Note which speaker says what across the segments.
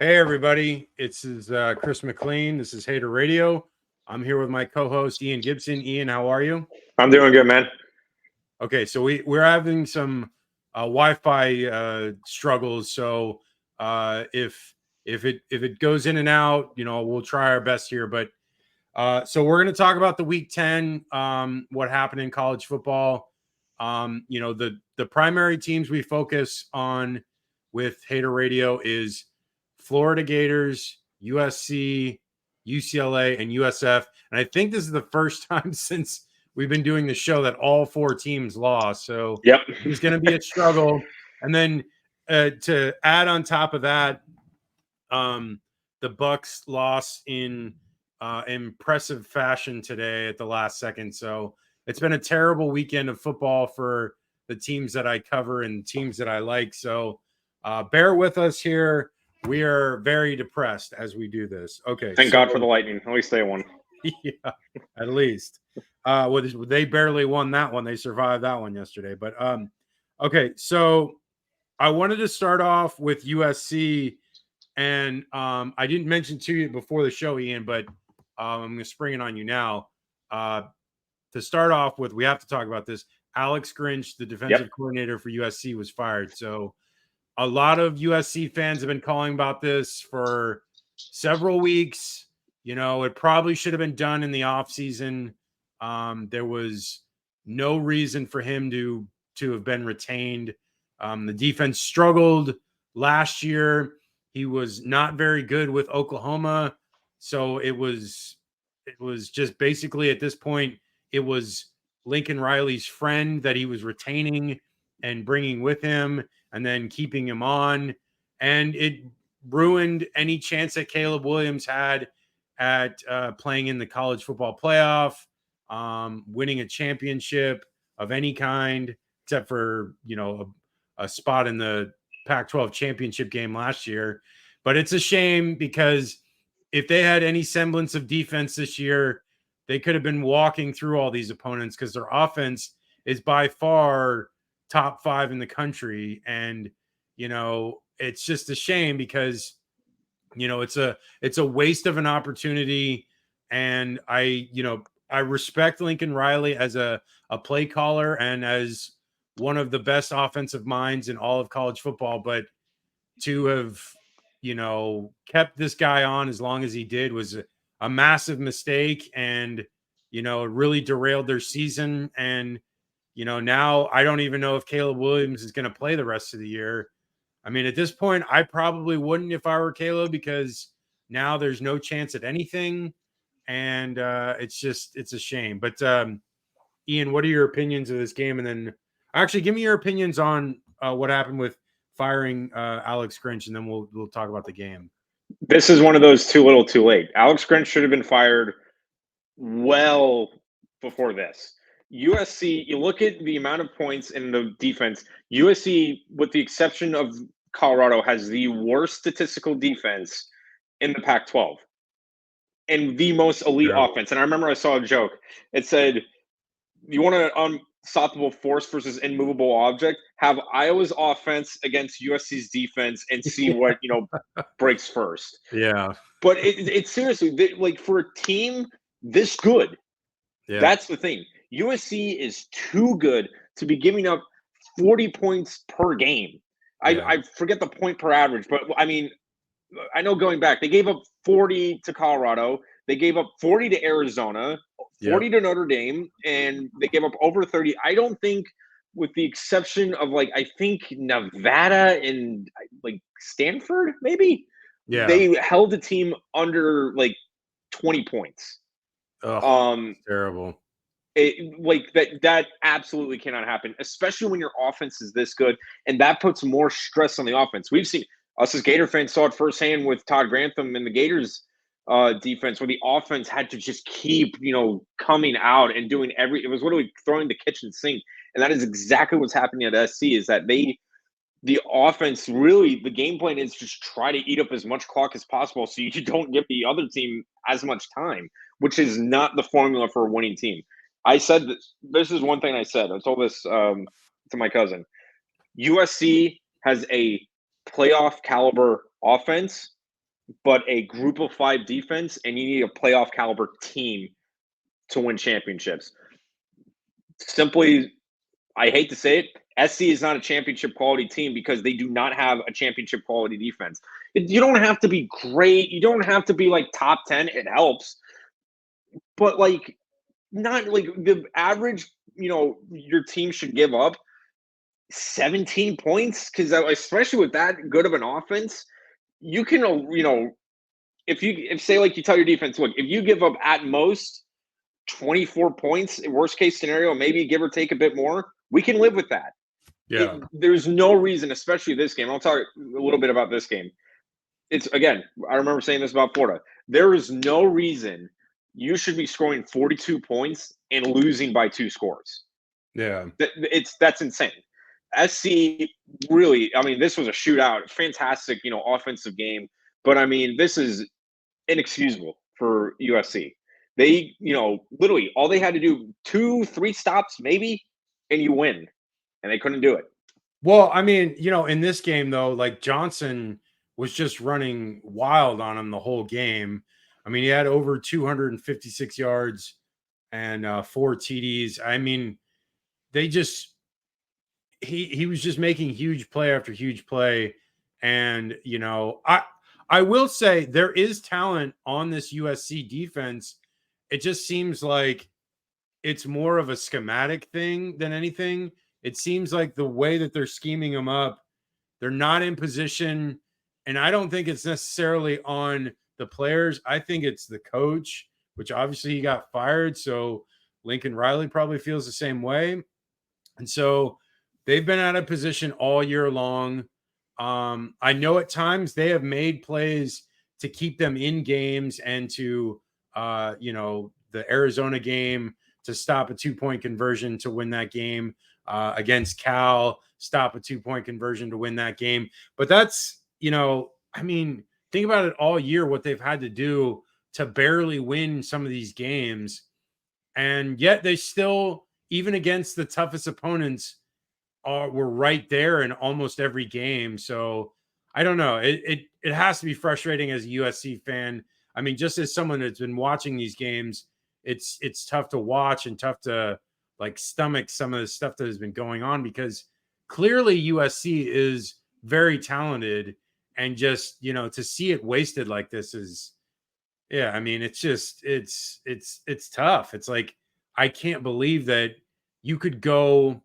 Speaker 1: Hey, everybody. It's Chris McLean. This is Hater Radio. I'm here with my co-host, Ian Gibson. Ian, how are you?
Speaker 2: I'm doing good, man.
Speaker 1: Okay, so we're having some Wi-Fi struggles. So if it goes in and out, we'll try our best here. But so we're going to talk about the Week 10, what happened in college football. The primary teams we focus on with Hater Radio is Florida Gators, USC, UCLA, and USF. And I think this is the first time since we've been doing the show that all four teams lost. So
Speaker 2: Yep.
Speaker 1: it's going to be a struggle. And then to add on top of that, the Bucks lost in impressive fashion today at the last second. So it's been a terrible weekend of football for the teams that I cover and teams that I like. So bear with us here. We are very depressed as we do this. Okay.
Speaker 2: Thank God for the Lightning. At least they won.
Speaker 1: Yeah, at least. Well, they barely won that one. They survived that one yesterday. But okay, so I wanted to start off with USC, and I didn't mention to you before the show, Ian, but I'm going to spring it on you now. To start off with, we have to talk about this. Alex Grinch, the defensive coordinator for USC, was fired. So a lot of USC fans have been calling about this for several weeks. It probably should have been done in the offseason. There was no reason for him to have been retained. The defense struggled last year. He was not very good with Oklahoma. So it was just basically at this point, it was Lincoln Riley's friend that he was retaining and bringing with him and then keeping him on. And it ruined any chance that Caleb Williams had at playing in the college football playoff, winning a championship of any kind, except for, a spot in the Pac-12 championship game last year. But it's a shame because if they had any semblance of defense this year, they could have been walking through all these opponents because their offense is by far top 5 in the country. And, it's just a shame because, it's a waste of an opportunity. And I respect Lincoln Riley as a play caller and as one of the best offensive minds in all of college football, but to have, kept this guy on as long as he did was a massive mistake. And, it really derailed their season. And, now I don't even know if Caleb Williams is going to play the rest of the year. I mean, at this point, I probably wouldn't if I were Caleb because now there's no chance at anything. And it's a shame. But Ian, what are your opinions of this game? And then actually give me your opinions on what happened with firing Alex Grinch, and then we'll talk about the game.
Speaker 2: This is one of those too little too late. Alex Grinch should have been fired well before this. USC, you look at the amount of points in the defense, USC, with the exception of Colorado, has the worst statistical defense in the Pac-12 and the most elite offense. And I remember I saw a joke. It said, you want an unstoppable force versus immovable object? Have Iowa's offense against USC's defense and see what, breaks first.
Speaker 1: Yeah.
Speaker 2: But it's seriously, like, for a team this good, that's the thing. USC is too good to be giving up 40 points per game. I forget the point per average, but I mean, I know going back, they gave up 40 to Colorado. They gave up 40 to Arizona, 40 to Notre Dame, and they gave up over 30. I don't think, with the exception of, I think Nevada and, Stanford, maybe?
Speaker 1: Yeah.
Speaker 2: They held the team under, 20 points.
Speaker 1: Terrible.
Speaker 2: That absolutely cannot happen, especially when your offense is this good, and that puts more stress on the offense. We've seen, us as Gator fans saw it firsthand with Todd Grantham and the Gators defense, where the offense had to just keep, coming out and doing it was literally throwing the kitchen sink. And that is exactly what's happening at SC, is that the offense, really, the game plan is just try to eat up as much clock as possible so you don't give the other team as much time, which is not the formula for a winning team. I said this is one thing I said. I told this to my cousin. USC has a playoff caliber offense but a group of 5 defense, and you need a playoff caliber team to win championships. Simply, I hate to say it, SC is not a championship quality team because they do not have a championship quality defense. You don't have to be great. You don't have to be like top 10. It helps. But like, not like the average, your team should give up 17 points because especially with that good of an offense, you can, if say like you tell your defense, look, if you give up at most 24 points, worst case scenario, maybe give or take a bit more, we can live with that.
Speaker 1: Yeah.
Speaker 2: There's no reason, especially this game. I'll talk a little bit about this game. It's again, I remember saying this about Florida. There is no reason you should be scoring 42 points and losing by 2 scores.
Speaker 1: Yeah.
Speaker 2: That's insane. SC really, I mean, this was a shootout, fantastic, offensive game. But I mean, this is inexcusable for USC. They, literally all they had to do 2-3 stops maybe, and you win. And they couldn't do it.
Speaker 1: Well, I mean, in this game though, like Johnson was just running wild on him the whole game. I mean, he had over 256 yards and 4 TDs. I mean, they just he was just making huge play after huge play. And I will say there is talent on this USC defense. It just seems like it's more of a schematic thing than anything. It seems like the way that they're scheming them up, they're not in position. And I don't think it's necessarily on the players. I think it's the coach, which obviously he got fired. So Lincoln Riley probably feels the same way. And so they've been out of position all year long. I know at times they have made plays to keep them in games and to, the Arizona game to stop a 2-point conversion to win that game. Against Cal, stop a 2-point conversion to win that game. But that's, I mean, think about it all year, what they've had to do to barely win some of these games. And yet they still, even against the toughest opponents, were right there in almost every game. So I don't know. It has to be frustrating as a USC fan. I mean, just as someone that's been watching these games, it's tough to watch and tough to like stomach some of the stuff that has been going on because clearly USC is very talented, and just to see it wasted like this is, yeah, I mean, it's just it's tough. It's like I can't believe that you could go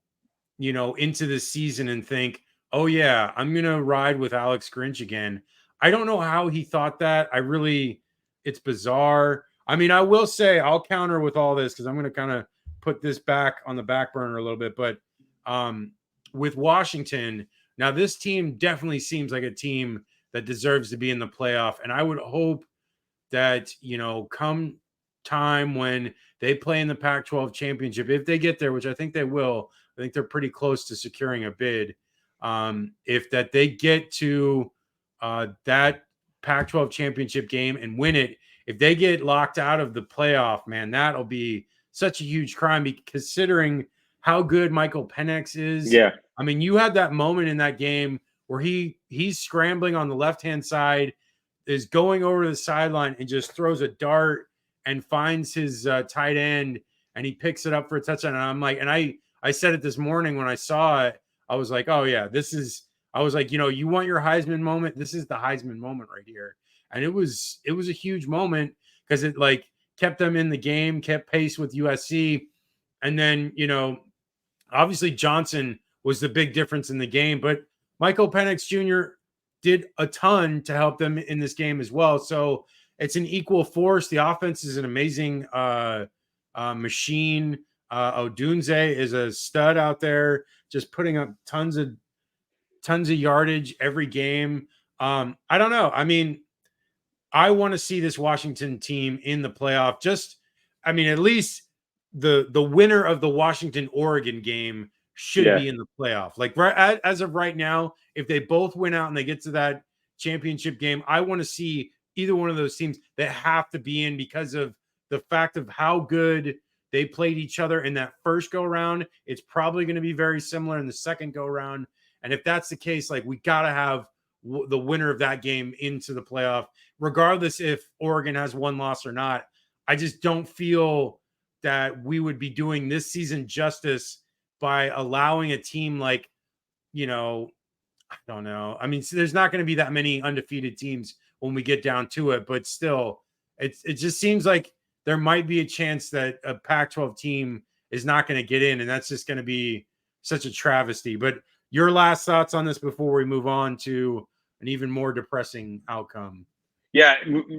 Speaker 1: into the season and think, oh yeah, I'm gonna ride with Alex Grinch again. I don't know how he thought that. It's bizarre. I mean, I will say I'll counter with all this because I'm gonna kind of put this back on the back burner a little bit. But with Washington, now this team definitely seems like a team that deserves to be in the playoff, and I would hope that come time when they play in the Pac-12 championship, if they get there, which I think they will. I think they're pretty close to securing a bid. If that they get to that Pac-12 championship game and win it, if they get locked out of the playoff, man, that'll be such a huge crime considering how good Michael Penix is.
Speaker 2: Yeah.
Speaker 1: I mean, you had that moment in that game where he's scrambling on the left-hand side, is going over to the sideline and just throws a dart and finds his tight end, and he picks it up for a touchdown. And I'm like, and I said it this morning when I saw it, I was like, oh yeah, I was like, you want your Heisman moment? This is the Heisman moment right here. And it was a huge moment because it like kept them in the game, kept pace with USC. And then, obviously Johnson was the big difference in the game, but Michael Penix Jr. did a ton to help them in this game as well. So it's an equal force. The offense is an amazing machine. Odunze is a stud out there, just putting up tons of yardage every game. I don't know. I mean, I want to see this Washington team in the playoff. At least the winner of the Washington-Oregon game should be in the playoff. Like right as of right now, if they both win out and they get to that championship game, I want to see either one of those teams that have to be in because of the fact of how good they played each other in that first go round. It's probably going to be very similar in the second go round. And if that's the case, like we got to have the winner of that game into the playoff, regardless if Oregon has one loss or not. I just don't feel that we would be doing this season justice by allowing a team like, I don't know. I mean, so there's not going to be that many undefeated teams when we get down to it, but still, it just seems like there might be a chance that a Pac-12 team is not going to get in, and that's just going to be such a travesty. But your last thoughts on this before we move on to an even more depressing outcome?
Speaker 2: Yeah,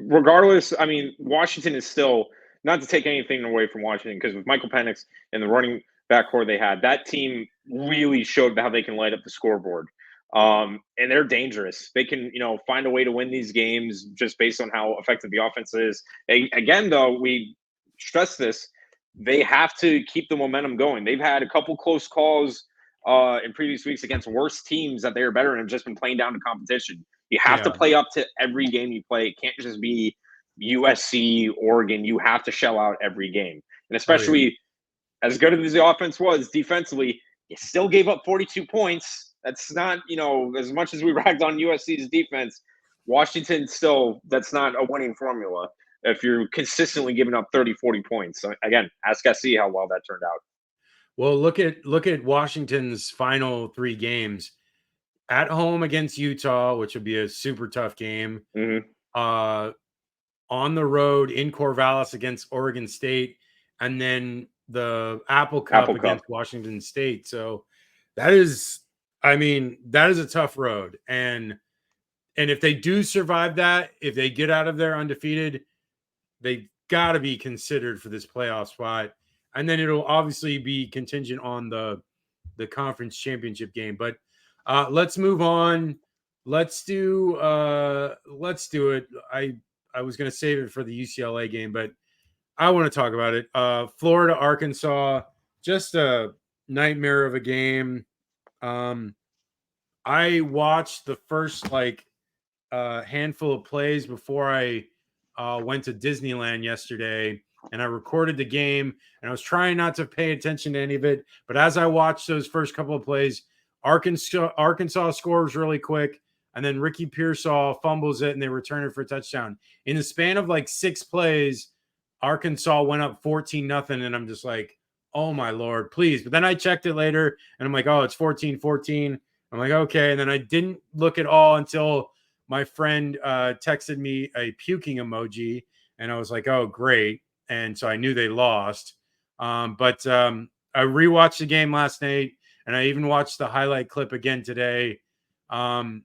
Speaker 2: regardless, I mean, Washington is still, not to take anything away from Washington, because with Michael Penix and the running back core they had, that team really showed how they can light up the scoreboard. And they're dangerous. They can, find a way to win these games just based on how effective the offense is. Again, though, we stress this, they have to keep the momentum going. They've had a couple close calls in previous weeks against worse teams that they are better and have just been playing down to competition. You have to play up to every game you play. It can't just be USC, Oregon. You have to shell out every game. And especially as good as the offense was defensively, you still gave up 42 points. That's not, as much as we ragged on USC's defense, Washington still, that's not a winning formula if you're consistently giving up 30, 40 points. So again, ask SC how well that turned out.
Speaker 1: Well, look at Washington's final 3 games. At home against Utah, which would be a super tough game.
Speaker 2: Mm-hmm.
Speaker 1: On the road in Corvallis against Oregon State, and then the Apple Cup against Washington State. So that is a tough road. And if they do survive that, if they get out of there undefeated, they got to be considered for this playoff spot. And then it'll obviously be contingent on the conference championship game. But let's move on. Let's do it. I was going to save it for the UCLA game, but I want to talk about it. Florida, Arkansas, just a nightmare of a game. I watched the first handful of plays before I went to Disneyland yesterday, and I recorded the game, and I was trying not to pay attention to any of it. But as I watched those first couple of plays, Arkansas scores really quick, and then Ricky Pearsall fumbles it, and they return it for a touchdown. In the span of 6 plays, Arkansas went up 14-0, and I'm just like, oh my Lord, please. But then I checked it later, and I'm like, oh, it's 14-14. I'm like, okay. And then I didn't look at all until my friend texted me a puking emoji, and I was like, oh, great. And so I knew they lost. But I rewatched the game last night, and I even watched the highlight clip again today. I'm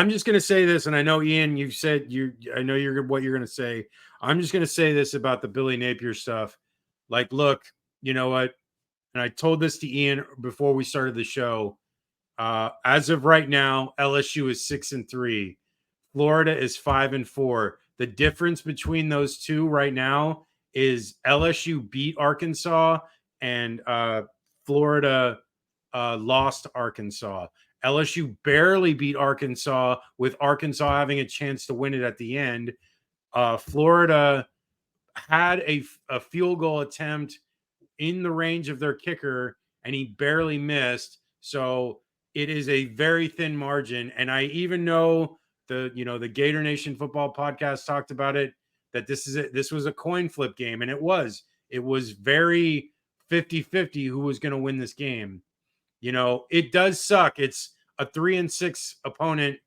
Speaker 1: just going to say this, and I know, Ian, you said I know what you're going to say. I'm just going to say this about the Billy Napier stuff. Look, you know what? And I told this to Ian before we started the show. As of right now, LSU is 6-3. Florida is 5-4. The difference between those two right now is LSU beat Arkansas and Florida lost Arkansas. LSU barely beat Arkansas, with Arkansas having a chance to win it at the end. Florida had a field goal attempt in the range of their kicker, and he barely missed. So it is a very thin margin. And I even know the Gator Nation football podcast talked about it, that this was a coin flip game, and it was very 50-50 who was going to win this game. It does suck. It's a 3-6 opponent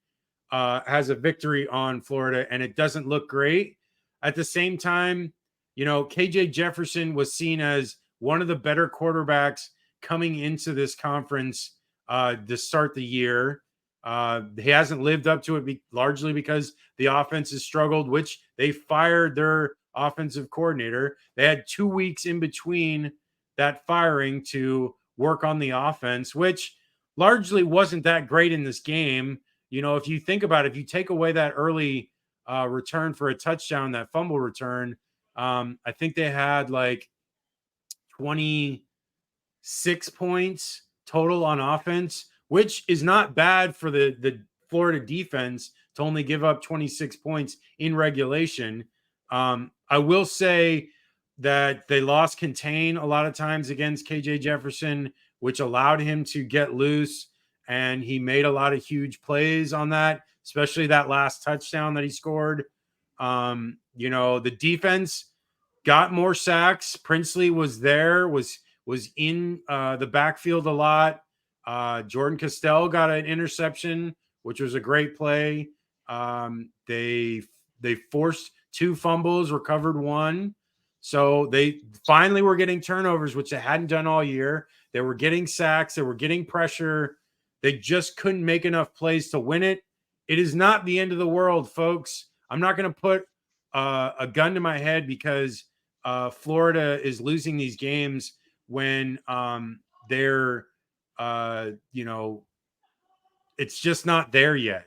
Speaker 1: has a victory on Florida, and it doesn't look great. At the same time, KJ Jefferson was seen as one of the better quarterbacks coming into this conference to start the year. He hasn't lived up to it largely because the offense has struggled, which they fired their offensive coordinator. They had 2 weeks in between that firing to work on the offense, which largely wasn't that great in this game. If you think about it, if you take away that early return for a touchdown, that fumble return, I think they had 26 points total on offense, which is not bad for the Florida defense to only give up 26 points in regulation. I will say that they lost contain a lot of times against KJ Jefferson, which allowed him to get loose and he made a lot of huge plays on that, especially that last touchdown that he scored. The defense got more sacks. Princely was there, was in the backfield a lot. Jordan Castell got an interception, which was a great play. They forced 2 fumbles, recovered 1. So they finally were getting turnovers, which they hadn't done all year. They were getting sacks. They were getting pressure. They just couldn't make enough plays to win it. It is not the end of the world, folks. I'm not going to put a gun to my head because Florida is losing these games when they're, it's just not there yet.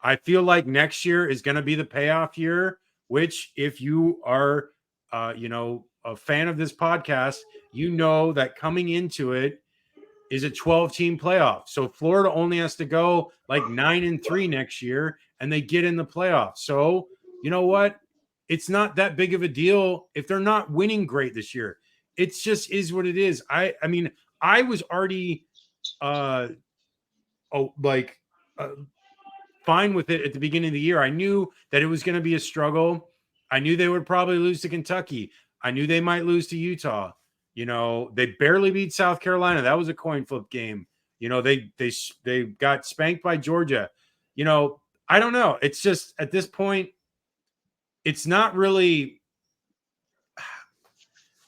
Speaker 1: I feel like next year is going to be the payoff year, which if you are, a fan of this podcast, you know that coming into it is a 12-team playoff. So Florida only has to go like 9-3 next year and they get in the playoffs. So you know what? It's not that big of a deal if they're not winning great this year. It's just is what it is. I mean, I was already fine with it at the beginning of the year. I knew that it was going to be a struggle. I knew they would probably lose to Kentucky. I knew they might lose to Utah. They barely beat South Carolina. That was a coin flip game. They got spanked by Georgia. I don't know. It's just at this point, it's not really.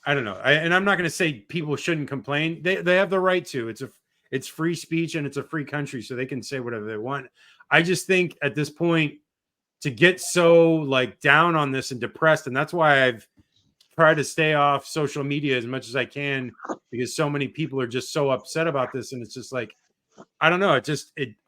Speaker 1: I don't know. And I'm not going to say people shouldn't complain. They have the right to. It's free speech and it's a free country, so they can say whatever they want. I just think at this point to get so like down on this and depressed, and that's why I've tried to stay off social media as much as I can because so many people are just so upset about this, and it's just like I don't know.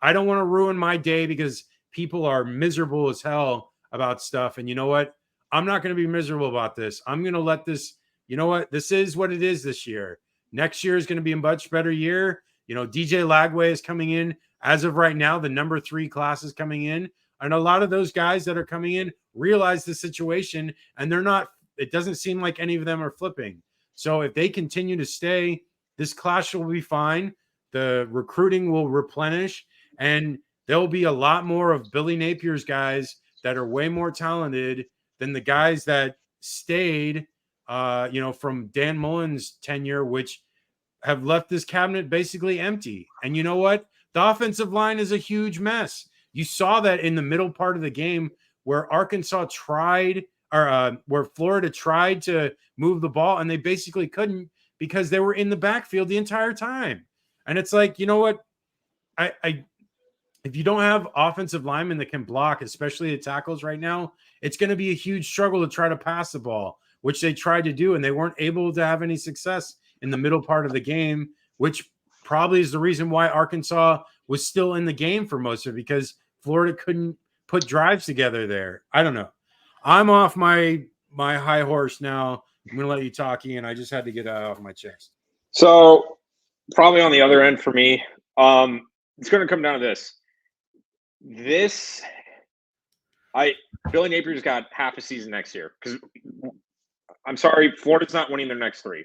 Speaker 1: I don't want to ruin my day because people are miserable as hell about stuff. And you know what? I'm not going to be miserable about this. I'm going to let this. You know what? This is what it is this year. Next year is going to be a much better year. DJ Lagway is coming in. As of right now, the number 3 class is coming in. And a lot of those guys that are coming in realize the situation, and they're not, it doesn't seem like any of them are flipping. So if they continue to stay, this class will be fine. The recruiting will replenish, and there'll be a lot more of Billy Napier's guys that are way more talented than the guys that stayed, from Dan Mullen's tenure, which have left this cabinet basically empty. And you know what? The offensive line is a huge mess. You saw that in the middle part of the game where Arkansas tried, or where Florida tried to move the ball, and they basically couldn't because they were in the backfield the entire time. And it's like, you know what? If you don't have offensive linemen that can block, especially the tackles right now, it's going to be a huge struggle to try to pass the ball, which they tried to do, and they weren't able to have any success in the middle part of the game, which probably is the reason why Arkansas was still in the game for most of it, because Florida couldn't put drives together there. I don't know. I'm off my high horse now. I'm going to let you talk, Ian. I just had to get that off my chest.
Speaker 2: So probably on the other end for me, it's going to come down to this. Billy Napier's got half a season next year because I'm sorry, Florida's not winning their next 3.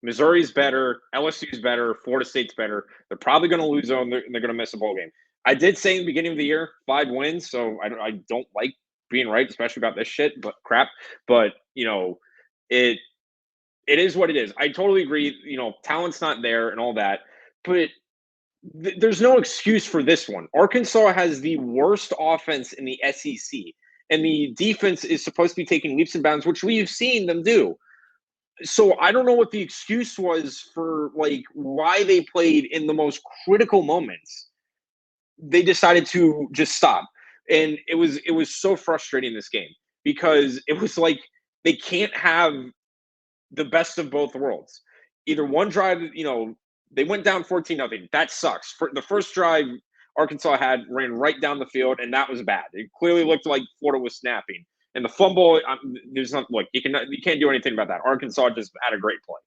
Speaker 2: Missouri's better, LSU's better, Florida State's better. They're probably going to lose them, and they're going to miss a bowl game. I did say in the beginning of the year 5 wins, so I don't like being right, especially about this shit, but crap. But it is what it is. I totally agree. Talent's not there and all that, but there's no excuse for this one. Arkansas has the worst offense in the SEC, and the defense is supposed to be taking leaps and bounds, which we've seen them do. So I don't know what the excuse was for why they played in the most critical moments. They decided to just stop. And it was so frustrating this game because it was like they can't have the best of both worlds. Either one drive, they went down 14-0. That sucks. For the first drive Arkansas ran right down the field, and that was bad. It clearly looked like Florida was snapping. And the fumble, there's not you can't do anything about that. Arkansas just had a great play.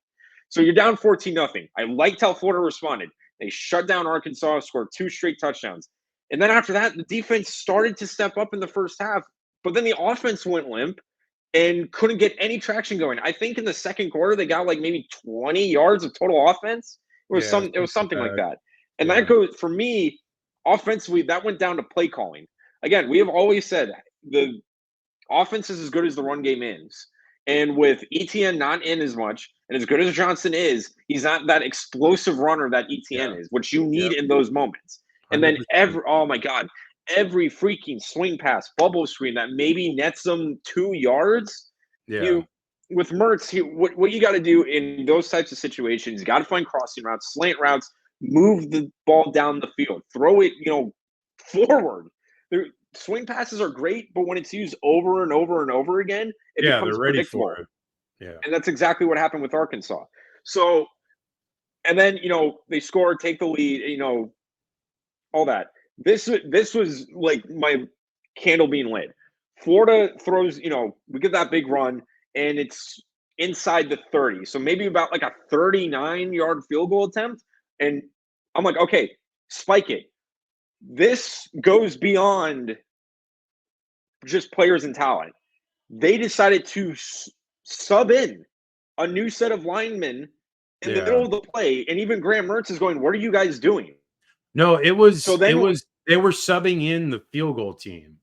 Speaker 2: So you're down 14-0. I liked how Florida responded. They shut down Arkansas, scored 2 straight touchdowns. And then after that, the defense started to step up in the first half, but then the offense went limp and couldn't get any traction going. I think in the second quarter, they got maybe 20 yards of total offense. It was something like that. And that goes, for me, offensively, that went down to play calling. Again, we have always said the offense is as good as the run game is. And with ETN not in as much, and as good as Johnson is, he's not that explosive runner that ETN is, which you need in those moments. And then
Speaker 1: 100%.
Speaker 2: oh my God, every freaking swing pass, bubble screen that maybe nets them 2 yards.
Speaker 1: Yeah.
Speaker 2: With Mertz, what you got to do in those types of situations, you got to find crossing routes, slant routes, move the ball down the field, throw it, forward. Swing passes are great, but when it's used over and over and over again, it becomes
Speaker 1: they're ready
Speaker 2: predictable.
Speaker 1: for it. Yeah.
Speaker 2: And that's exactly what happened with Arkansas. So, and then, they score, take the lead, all that. This was like my candle being lit. Florida throws, we get that big run, and it's inside the 30. So maybe about like a 39-yard field goal attempt. And I'm like, okay, spike it. This goes beyond just players and talent. They decided to sub in a new set of linemen in the middle of the play, and even Graham Mertz is going, "What are you guys doing?"
Speaker 1: No, they were subbing in the field goal team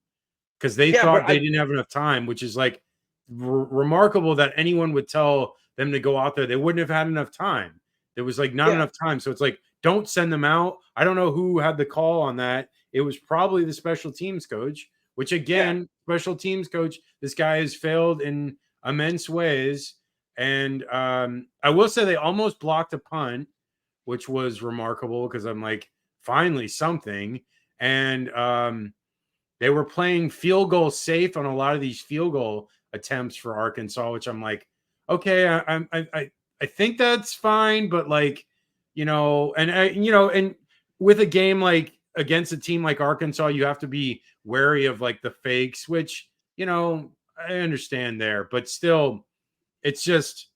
Speaker 1: because they thought they didn't have enough time, which is like remarkable that anyone would tell them to go out there. They wouldn't have had enough time. There was like not enough time. So it's like, don't send them out. I don't know who had the call on that. It was probably the special teams coach, which again, special teams coach, this guy has failed in immense ways. And I will say they almost blocked a punt, which was remarkable because I'm like, finally something. And they were playing field goal safe on a lot of these field goal attempts for Arkansas, which I'm like, okay, I think that's fine, but like, and with a game like against a team like Arkansas, you have to be wary of like the fakes, which, I understand there, but still, it's just,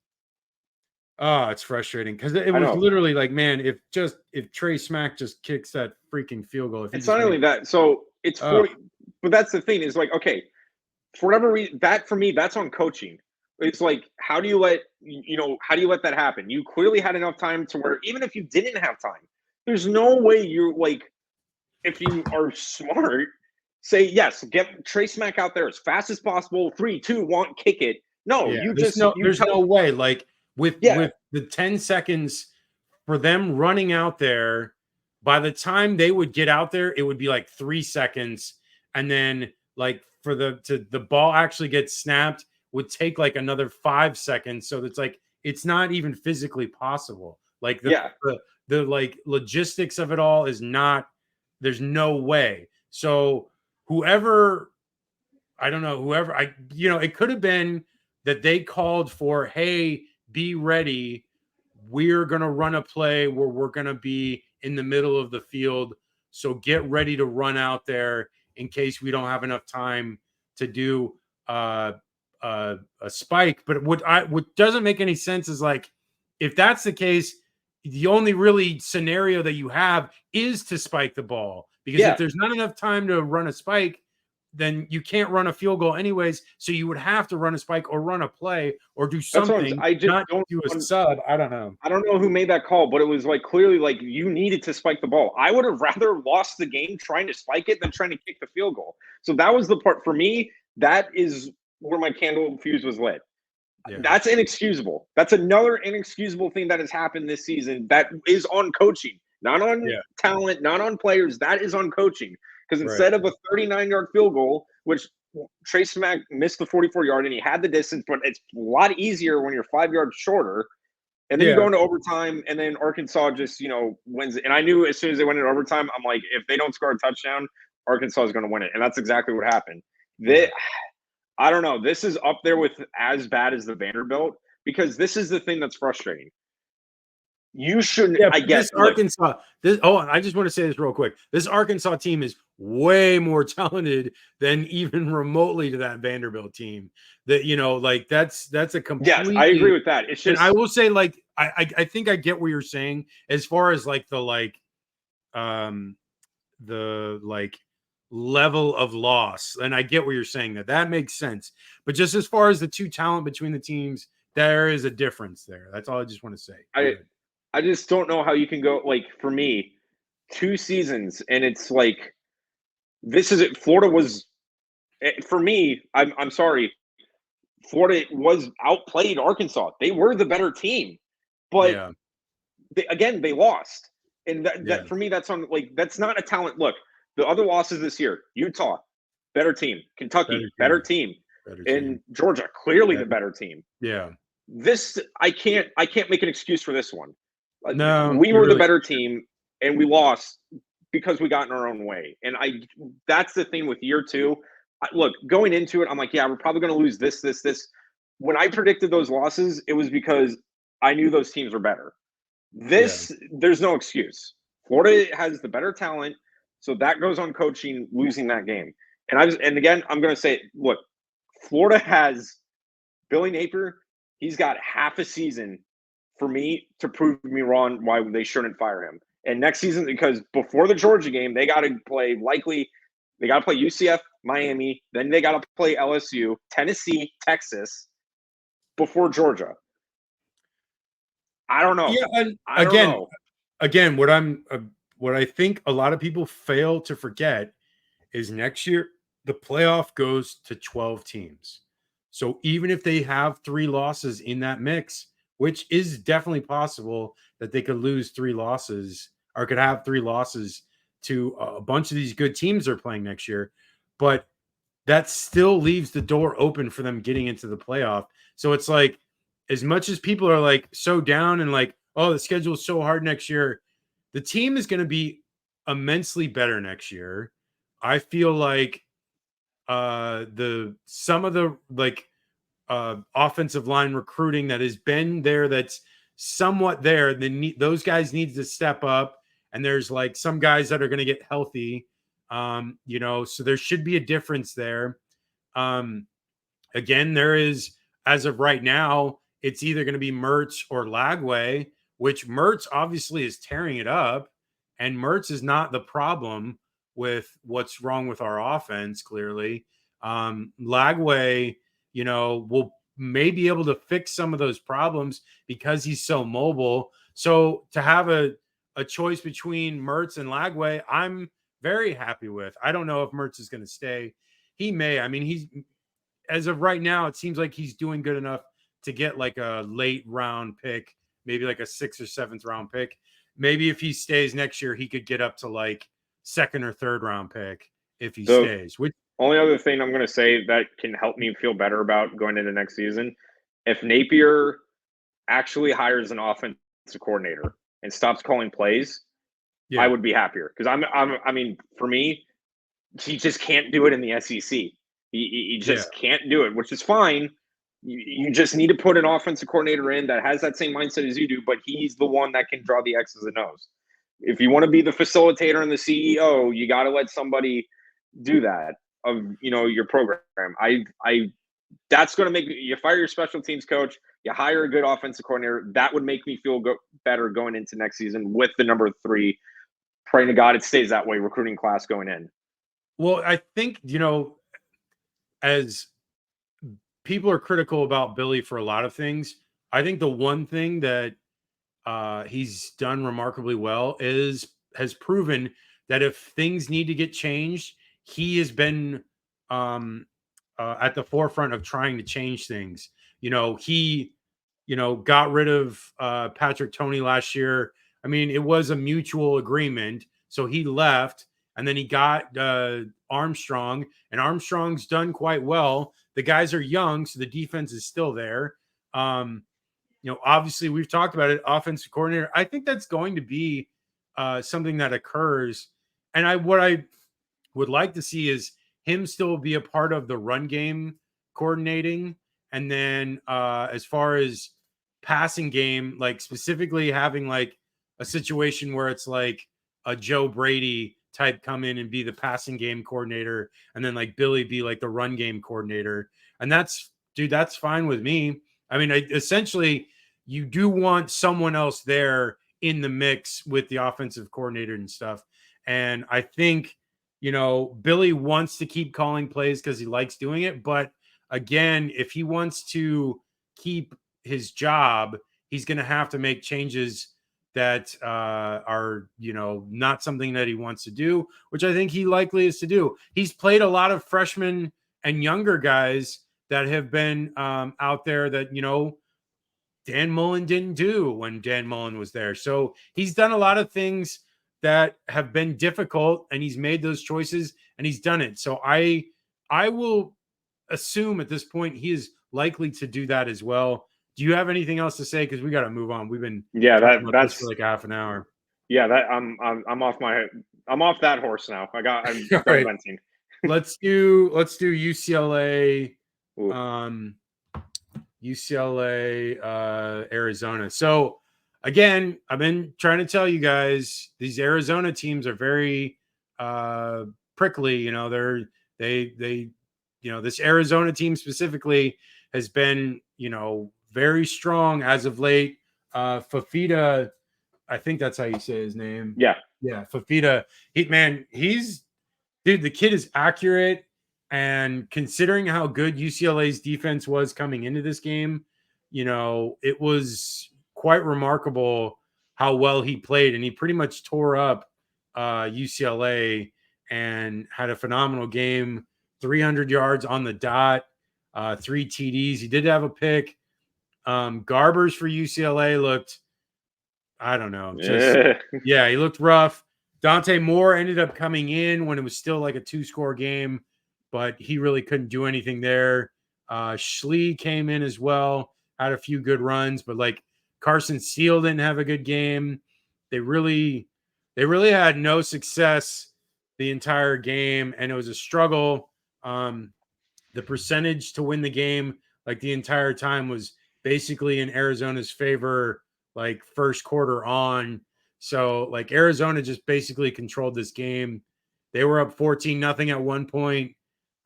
Speaker 1: it's frustrating because it was literally like, man, if Trey Smack just kicks that freaking field goal,
Speaker 2: it's not only that. So it's 40, but that's the thing is like, okay, for whatever reason, that for me, that's on coaching. It's like, how do you let that happen? You clearly had enough time to where even if you didn't have time, there's no way you're like, if you are smart, say yes, get Trey Smack out there as fast as possible. 3, 2, 1, kick it. No,
Speaker 1: there's no way. Like with the 10 seconds for them running out there, by the time they would get out there, it would be like 3 seconds, and then like for the ball actually gets snapped would take like another 5 seconds. So it's like it's not even physically possible. Like the like logistics of it all is not. There's no way. So whoever it could have been that they called for, hey, be ready. We're going to run a play where we're going to be in the middle of the field. So get ready to run out there in case we don't have enough time to do a spike. But what doesn't make any sense is like, if that's the case, the only really scenario that you have is to spike the ball, because if there's not enough time to run a spike, then you can't run a field goal anyways. So you would have to run a spike or run a play or do something.
Speaker 2: I just don't
Speaker 1: do a sub. I don't know.
Speaker 2: I don't know who made that call, but it was like clearly like you needed to spike the ball. I would have rather lost the game trying to spike it than trying to kick the field goal. So that was the part for me. That is where my candle fuse was lit. Yeah. That's inexcusable. That's another inexcusable thing that has happened this season. That is on coaching, not on talent, not on players. That is on coaching. Because instead of a 39-yard field goal, which Trey Smack missed the 44-yard and he had the distance, but it's a lot easier when you're 5 yards shorter. And then you go into overtime, and then Arkansas just, wins it. And I knew as soon as they went into overtime, I'm like, if they don't score a touchdown, Arkansas is going to win it. And that's exactly what happened. I don't know. This is up there with as bad as the Vanderbilt, because this is the thing that's frustrating. You shouldn't. I guess
Speaker 1: Arkansas. I just want to say this real quick. This Arkansas team is way more talented than even remotely to that Vanderbilt team. That that's a complete.
Speaker 2: Yes, I agree with that. It's just.
Speaker 1: And I will say, like, I think I get what you're saying as far as like the level of loss, and I get what you're saying. That makes sense. But just as far as the two talent between the teams, there is a difference there. That's all I just want to say.
Speaker 2: I just don't know how you can go, like, for me, 2 seasons, and it's like this is it. Florida was for me. I'm sorry. Florida was outplayed Arkansas. They were the better team, but
Speaker 1: Yeah.
Speaker 2: they lost, and
Speaker 1: Yeah.
Speaker 2: that for me that's on like that's not a talent. Look, the other losses this year: Utah, better team; Kentucky,
Speaker 1: Better
Speaker 2: better
Speaker 1: team.
Speaker 2: team,
Speaker 1: Better
Speaker 2: and
Speaker 1: team.
Speaker 2: Georgia, clearly the
Speaker 1: Better.
Speaker 2: better team.
Speaker 1: Yeah.
Speaker 2: This I can't make an excuse for this one.
Speaker 1: No,
Speaker 2: We
Speaker 1: you
Speaker 2: were the
Speaker 1: really.
Speaker 2: better team, and we lost because we got in our own way. And that's the thing with year two. Look, going into it, I'm like, yeah, we're probably going to lose this. When I predicted those losses, it was because I knew those teams were better.
Speaker 1: Yeah.
Speaker 2: There's no excuse. Florida has the better talent, so that goes on coaching losing that game. And again, I'm going to say, look, Florida has Billy Napier. He's got half a season for me to prove me wrong why they shouldn't fire him. And next season, because before the Georgia game, they got to play they got to play UCF, Miami, then they got to play LSU, Tennessee, Texas before Georgia. I don't know.
Speaker 1: Yeah, and
Speaker 2: I don't know.
Speaker 1: again, what I think a lot of people fail to forget is next year the playoff goes to 12 teams. So even if they have 3 losses in that mix, which is definitely possible that they could lose 3 losses or could have 3 losses to a bunch of these good teams they're playing next year, but that still leaves the door open for them getting into the playoff. So it's like, as much as people are like so down and like, oh, the schedule is so hard next year, the team is going to be immensely better next year. I feel like the some of the like offensive line recruiting that has been there, that's somewhat there, those guys need to step up, and there's like some guys that are going to get healthy, so there should be a difference there. um Again, there is, as of right now, it's either going to be Mertz or Lagway, which Mertz obviously is tearing it up, and Mertz is not the problem with what's wrong with our offense, clearly. Lagway, will may be able to fix some of those problems because he's so mobile. So to have a choice between Mertz and Lagway, I'm very happy with. I don't know if Mertz is going to stay. He may. I mean, he's, as of right now, it seems like he's doing good enough to get like a late round pick, maybe like a 6th or 7th round pick. Maybe if he stays next year, he could get up to like 2nd or 3rd round pick if he
Speaker 2: The
Speaker 1: stays. Which,
Speaker 2: only other thing I'm going to say that can help me feel better about going into next season, if Napier actually hires an offensive coordinator and stops calling plays, I
Speaker 1: yeah,
Speaker 2: would be happier because I mean, for me, he just can't do it in the SEC. He
Speaker 1: yeah.
Speaker 2: just can't do it, which is fine. You just need to put an offensive coordinator in that has that same mindset as you do, but he's the one that can draw the X's and O's. If you want to be the facilitator and the CEO, you got to let somebody do that of your program. I that's going to make you fire your special teams coach, you hire a good offensive coordinator. That would make me feel better going into next season with the number 3. Praying to God it stays that way, recruiting class going in.
Speaker 1: Well, I think, as people are critical about Billy for a lot of things, I think the one thing that he's done remarkably well has proven that if things need to get changed, he has been um, at the forefront of trying to change things. He got rid of Patrick Toney last year. I mean, it was a mutual agreement, so he left, and then he got Armstrong, and Armstrong's done quite well. The guys are young, so the defense is still there. Obviously we've talked about it, offensive coordinator. I think that's going to be something that occurs. And what I would like to see is him still be a part of the run game coordinating. And then as far as passing game, like specifically having like a situation where it's like a Joe Brady type come in and be the passing game coordinator, and then like Billy be like the run game coordinator. And that's fine with me. I mean, essentially, you do want someone else there in the mix with the offensive coordinator and stuff. And I think, Billy wants to keep calling plays because he likes doing it. But again, if he wants to keep his job, he's going to have to make changes that are, not something that he wants to do, which I think he likely is to do. He's played a lot of freshmen and younger guys that have been out there that, Dan Mullen didn't do when Dan Mullen was there. So he's done a lot of things that have been difficult, and he's made those choices and he's done it. So I will assume at this point he is likely to do that as well. Do you have anything else to say? Because we got to move on. We've been talking about this for like half an hour.
Speaker 2: Yeah, that I'm off that horse now. I'm
Speaker 1: All right.
Speaker 2: venting.
Speaker 1: Let's do UCLA. UCLA, Arizona. So again, I've been trying to tell you guys these Arizona teams are very prickly. This Arizona team specifically has been, very strong as of late. Fafita, I think that's how you say his name.
Speaker 2: Yeah.
Speaker 1: Fafita. The kid is accurate. And considering how good UCLA's defense was coming into this game, it was quite remarkable how well he played. And he pretty much tore up UCLA and had a phenomenal game, 300 yards on the dot, 3 TDs. He did have a pick. Garbers for UCLA looked, I don't know. He looked rough. Dante Moore ended up coming in when it was still like a 2-score game, but he really couldn't do anything there. Schlee came in as well, had a few good runs, but like Carson Steele didn't have a good game. They really had no success the entire game, and it was a struggle. The percentage to win the game, like the entire time, was basically in Arizona's favor, like first quarter on. So like Arizona just basically controlled this game. They were up 14-0 at one point.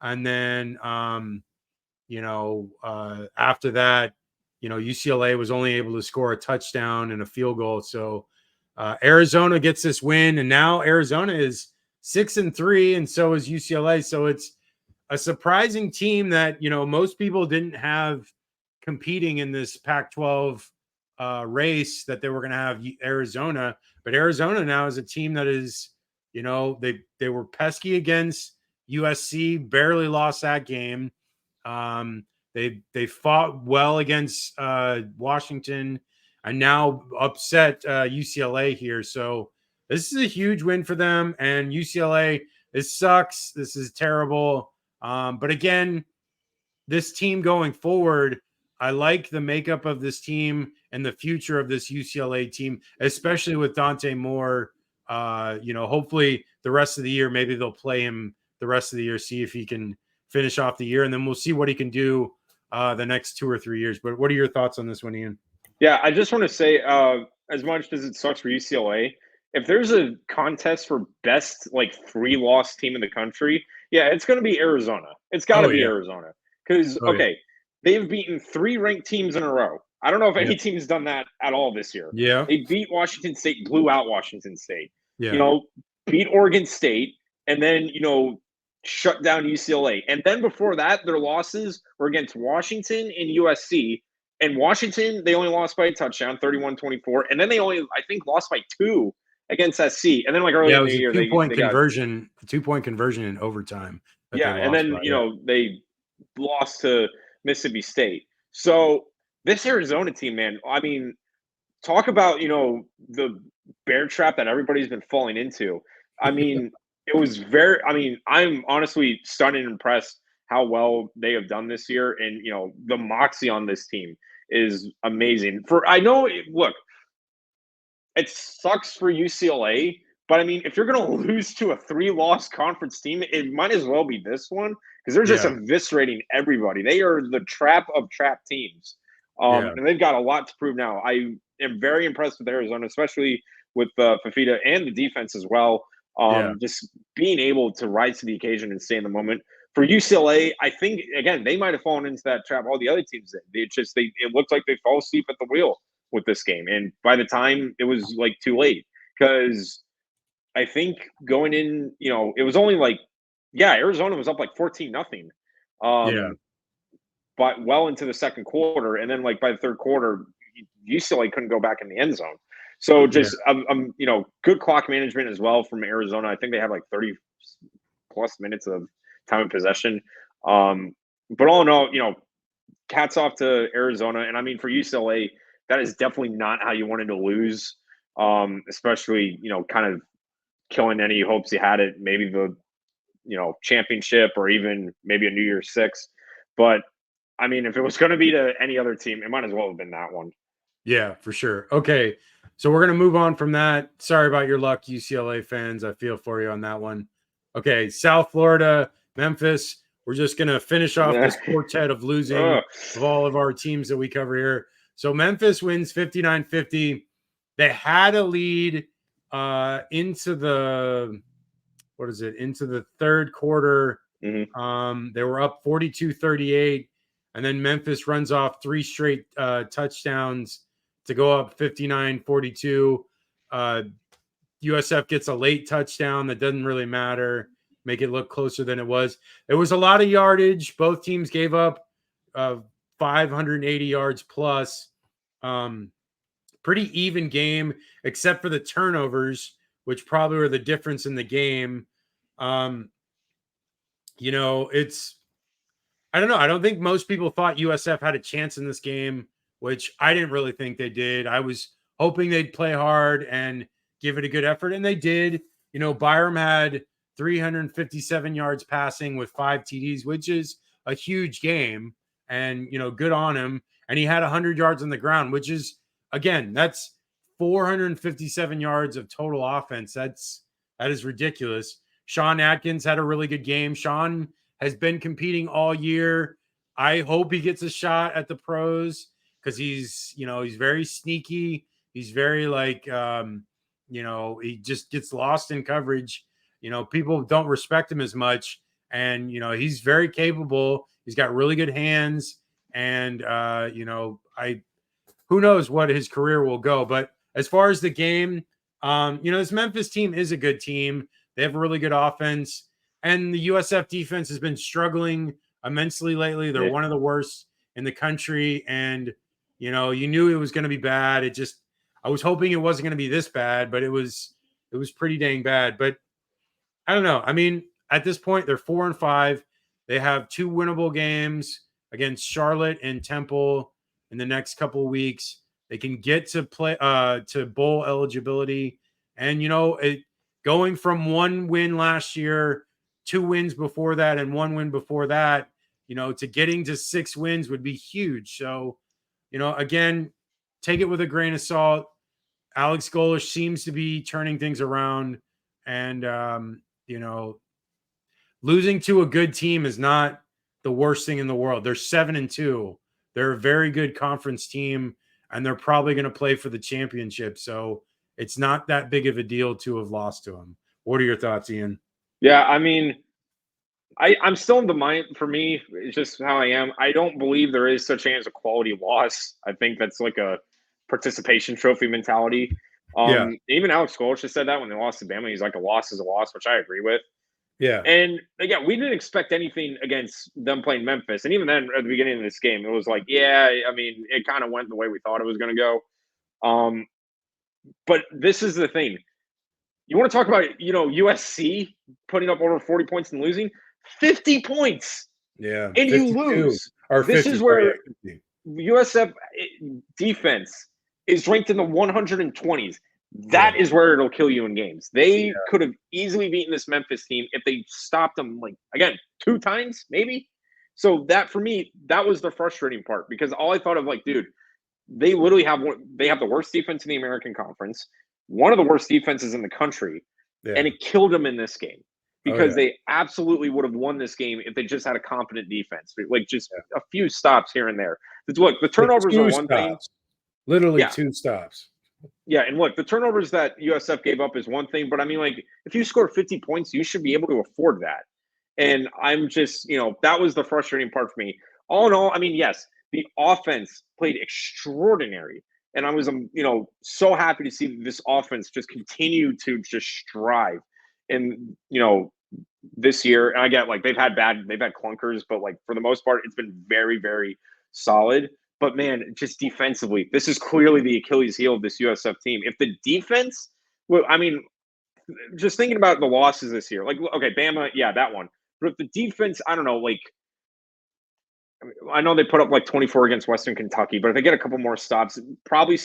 Speaker 1: And then, after that, UCLA was only able to score a touchdown and a field goal. So Arizona gets this win, and now Arizona is 6-3, and so is UCLA. So it's a surprising team that, most people didn't have competing in this Pac-12 race, that they were going to have Arizona. But Arizona now is a team that is, they were pesky against USC, barely lost that game. They fought well against Washington, and now upset UCLA here. So this is a huge win for them. And UCLA, this sucks. This is terrible. But again, this team going forward, I like the makeup of this team and the future of this UCLA team, especially with Dante Moore. Hopefully the rest of the year, maybe they'll play him the rest of the year, see if he can finish off the year, and then we'll see what he can do the next 2 or 3 years. But what are your thoughts on this one, Ian?
Speaker 2: Yeah, I just want to say, as much as it sucks for UCLA, if there's a contest for best 3-loss team in the country, it's going to be Arizona. It's got to be Arizona because they've beaten 3 ranked teams in a row. I don't know if any team has done that at all this year.
Speaker 1: Yeah,
Speaker 2: they beat Washington State, blew out Washington State.
Speaker 1: Yeah,
Speaker 2: beat Oregon State, and then shut down UCLA. And then before that, their losses were against Washington and USC. And Washington, they only lost by a touchdown, 31-24. And then they only, I think, lost by 2 against SC. And then earlier in the year,
Speaker 1: they conversion, got 2-point conversion in overtime.
Speaker 2: And then they lost to Mississippi State. So this Arizona team, man, I mean, talk about the bear trap that everybody's been falling into. I mean, it was I'm honestly stunned and impressed how well they have done this year, and the moxie on this team is amazing. Look, it sucks for UCLA, but I mean, if you're going to lose to a 3-loss conference team, it might as well be this one because they're just eviscerating everybody. They are the trap of trap teams, and they've got a lot to prove now. I am very impressed with Arizona, especially with Fafita and the defense as well. Just being able to rise to the occasion and stay in the moment. For UCLA, I think again they might have fallen into that trap all the other teams did. It looked like they fell asleep at the wheel with this game, and by the time it was too late, because I think going in, it was only Arizona was up 14-0, but well into the second quarter, and then by the third quarter, UCLA couldn't go back in the end zone. So just good clock management as well from Arizona. I think they have like 30 plus minutes of time of possession. But all in all, hats off to Arizona. And I mean, for UCLA, that is definitely not how you wanted to lose, especially, kind of killing any hopes you had at maybe the, championship or even maybe a New Year's Six. But I mean, if it was going to be to any other team, it might as well have been that one.
Speaker 1: Yeah, for sure. Okay. So we're going to move on from that. Sorry about your luck, UCLA fans. I feel for you on that one. Okay. South Florida, Memphis. We're just going to finish off this quartet of losing of all of our teams that we cover here. So Memphis wins 59-50. They had a lead into the third quarter.
Speaker 2: Mm-hmm.
Speaker 1: They were up 42-38. And then Memphis runs off 3 straight touchdowns to go up 59-42. USF gets a late touchdown that doesn't really matter, make it look closer than it was. There was a lot of yardage. Both teams gave up 580 yards plus. Pretty even game, except for the turnovers, which probably were the difference in the game. It's I don't know. I don't think most people thought USF had a chance in this game, which I didn't really think they did. I was hoping they'd play hard and give it a good effort, and they did. Byram had 357 yards passing with 5 TDs, which is a huge game, and good on him. And he had 100 yards on the ground, which is, again, that's 457 yards of total offense. That is ridiculous. Sean Atkins had a really good game. Sean has been competing all year. I hope he gets a shot at the pros because he's very sneaky. He's very he just gets lost in coverage. People don't respect him as much. And, he's very capable. He's got really good hands. And, who knows what his career will go. But as far as the game, this Memphis team is a good team. They have a really good offense. And the USF defense has been struggling immensely lately. They're one of the worst in the country. And, you knew it was going to be bad. I was hoping it wasn't going to be this bad, but it was pretty dang bad. But I don't know. I mean, at this point, they're 4-5. They have 2 winnable games against Charlotte and Temple in the next couple of weeks. They can get to play to bowl eligibility. And, going from 1 win last year, 2 wins before that, and 1 win before that, to getting to 6 wins would be huge. So, again, take it with a grain of salt. Alex Golish seems to be turning things around. And, losing to a good team is not the worst thing in the world. They're 7-2. They're a very good conference team, and they're probably going to play for the championship. So it's not that big of a deal to have lost to them. What are your thoughts, Ian?
Speaker 2: Yeah, I mean, I'm still in the mind. For me, it's just how I am. I don't believe there is such thing as a quality loss. I think that's like a participation trophy mentality. Even Alex Golish has said that when they lost to Bama. He's like, a loss is a loss, which I agree with.
Speaker 1: Yeah.
Speaker 2: And again, we didn't expect anything against them playing Memphis. And even then, at the beginning of this game, it was like, I mean, it kind of went the way we thought it was going to go. But this is the thing. You want to talk about, USC putting up over 40 points and losing? 50 points.
Speaker 1: Yeah.
Speaker 2: And you lose. Or this 50, is where USF defense is ranked in the 120s. That is where it'll kill you in games. They could have easily beaten this Memphis team if they stopped them, 2 times, maybe. So that, for me, that was the frustrating part, because all I thought of, dude, they literally have the worst defense in the American Conference, one of the worst defenses in the country, and it killed them in this game because they absolutely would have won this game if they just had a competent defense, a few stops here and there. Look, the turnovers are one thing.
Speaker 1: Literally 2 stops.
Speaker 2: Yeah, and look, the turnovers that USF gave up is one thing, but I mean, if you score 50 points, you should be able to afford that. And I'm just, that was the frustrating part for me. All in all, I mean, yes, the offense played extraordinary. And I was, so happy to see this offense just continue to just strive. And, this year, and I get they've had clunkers, but for the most part, it's been very, very solid. But man, just defensively, this is clearly the Achilles heel of this USF team. If the defense, well, I mean, just thinking about the losses this year, like, okay, Bama, yeah, that one. But if the defense, I don't know, like, I know they put up like 24 against Western Kentucky, but if they get a couple more stops, probably,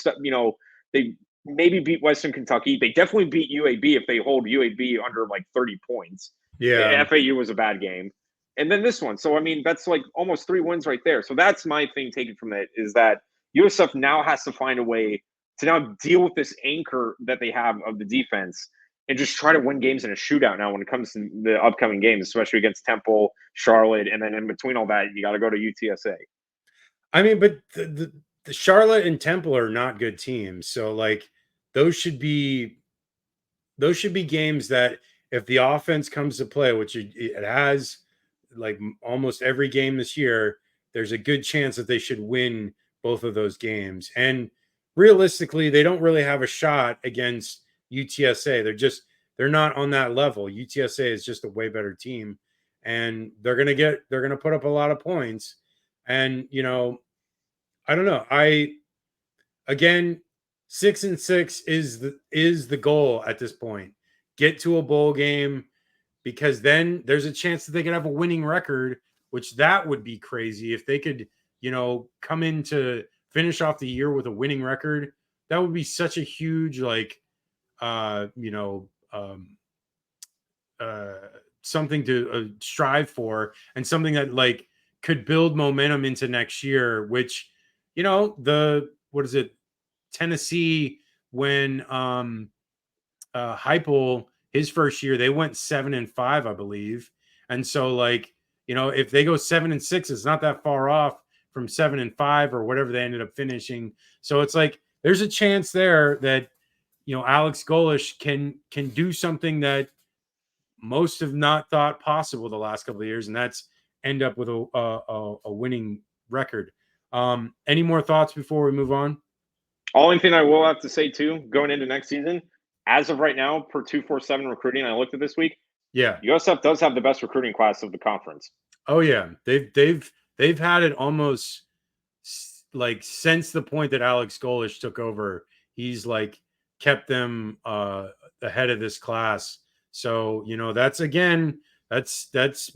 Speaker 2: they maybe beat Western Kentucky. They definitely beat UAB if they hold UAB under like 30 points.
Speaker 1: Yeah.
Speaker 2: FAU was a bad game. And then this one. So, I mean, that's like almost 3 wins right there. So that's my thing taken from it is that USF now has to find a way to now deal with this anchor that they have of the defense and just try to win games in a shootout now when it comes to the upcoming games, especially against Temple, Charlotte, and then in between all that, you got to go to UTSA.
Speaker 1: I mean, but the Charlotte and Temple are not good teams. So like those should be games that if the offense comes to play, which it has like almost every game this year, there's a good chance that they should win both of those games. And realistically, they don't really have a shot against UTSA. They're not on that level. UTSA is just a way better team, and they're gonna put up a lot of points. And I don't know. Again, 6-6 is the goal at this point. Get to a bowl game, because then there's a chance that they could have a winning record, which that would be crazy if they could, come in to finish off the year with a winning record. That would be such a huge something to strive for, and something that like could build momentum into next year, which what is it, Tennessee, when Heupel, his first year, they went 7-5, I believe. And so like, if they go 7-6, it's not that far off from 7-5 or whatever they ended up finishing. So it's like there's a chance there that Alex Golesh can do something that most have not thought possible the last couple of years, and that's end up with a winning record. Any more thoughts before we move on?
Speaker 2: Only thing I will have to say too, going into next season, as of right now, per 247 recruiting, I looked at this week.
Speaker 1: Yeah,
Speaker 2: USF does have the best recruiting class of the conference.
Speaker 1: Oh yeah, they've had it almost like since the point that Alex Golesh took over. He's like kept them ahead of this class. So that's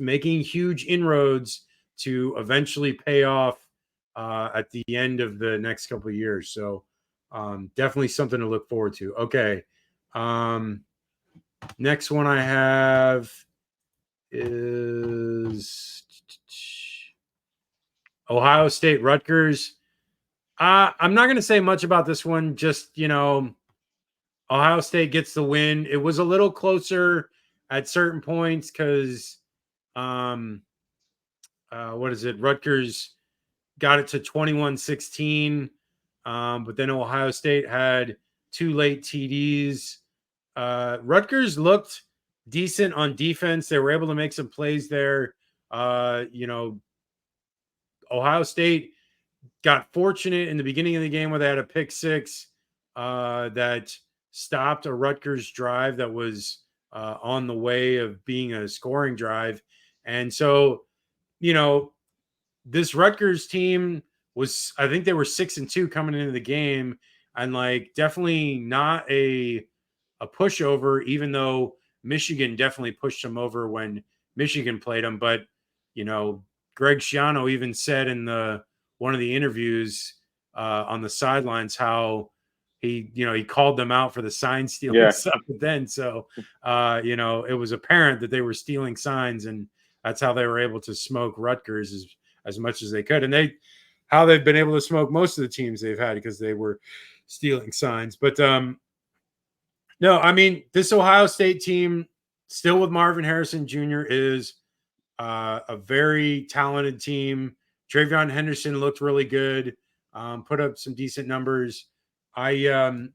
Speaker 1: making huge inroads to eventually pay off at the end of the next couple of years. So definitely something to look forward to. Okay. Next one I have is Ohio State Rutgers. I'm not going to say much about this one. Just, Ohio State gets the win. It was a little closer at certain points because, what is it? Rutgers got it to 21-16. But then Ohio State had 2 late TDs. Rutgers looked decent on defense. They were able to make some plays there. Ohio State got fortunate in the beginning of the game where they had a pick 6 that stopped a Rutgers drive that was on the way of being a scoring drive. And so, this Rutgers team was, I think they were 6-2 coming into the game, and like definitely not a pushover, even though Michigan definitely pushed them over when Michigan played them. But, Greg Schiano even said in one of the interviews on the sidelines how he called them out for the sign stealing stuff. But then, so, it was apparent that they were stealing signs, and that's how they were able to smoke Rutgers as much as they could. And how they've been able to smoke most of the teams they've had because they were stealing signs. But, no, I mean, this Ohio State team, still with Marvin Harrison Jr., is a very talented team. Travion Henderson looked really good, put up some decent numbers. I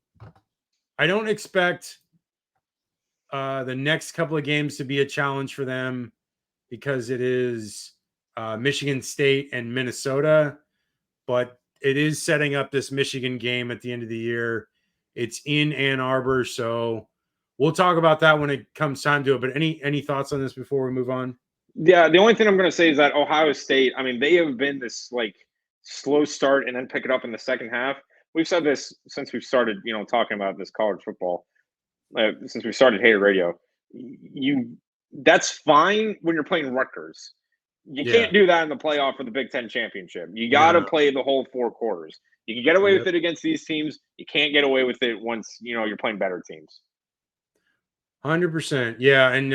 Speaker 1: don't expect the next couple of games to be a challenge for them because it is Michigan State and Minnesota, but it is setting up this Michigan game at the end of the year. It's in Ann Arbor, so we'll talk about that when it comes time to it. But any thoughts on this before we move on?
Speaker 2: Yeah, the only thing I'm going to say is that Ohio State, I mean, they have been this like slow start and then pick it up in the second half. We've said this since we've started, talking about this college football. Since we started Hater Radio, that's fine when you're playing Rutgers. You
Speaker 1: Yeah.
Speaker 2: can't do that in the playoff for the Big Ten championship. You got to
Speaker 1: No.
Speaker 2: play the whole 4 quarters. You can get away
Speaker 1: Yep.
Speaker 2: with it against these teams. You can't get away with it once you're playing better teams.
Speaker 1: 100%. Yeah, and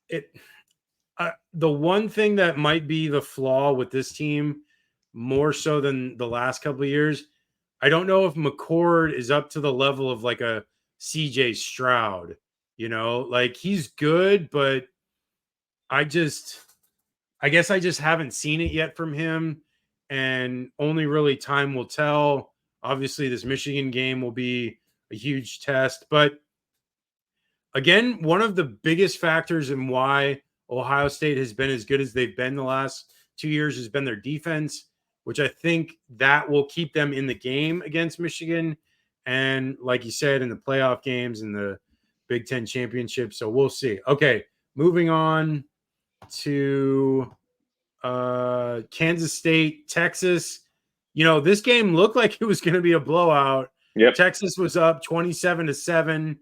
Speaker 1: it. The one thing that might be the flaw with this team, more so than the last couple of years, I don't know if McCord is up to the level of like a CJ Stroud. Like he's good, but I guess I just haven't seen it yet from him, and only really time will tell. Obviously, this Michigan game will be a huge test, but again, one of the biggest factors in why Ohio State has been as good as they've been the last 2 years has been their defense, which I think that will keep them in the game against Michigan. And like you said, in the playoff games and the Big Ten championship. So we'll see. Okay, moving on to Kansas State, Texas. This game looked like it was going to be a blowout.
Speaker 2: Yep.
Speaker 1: Texas was up 27-7.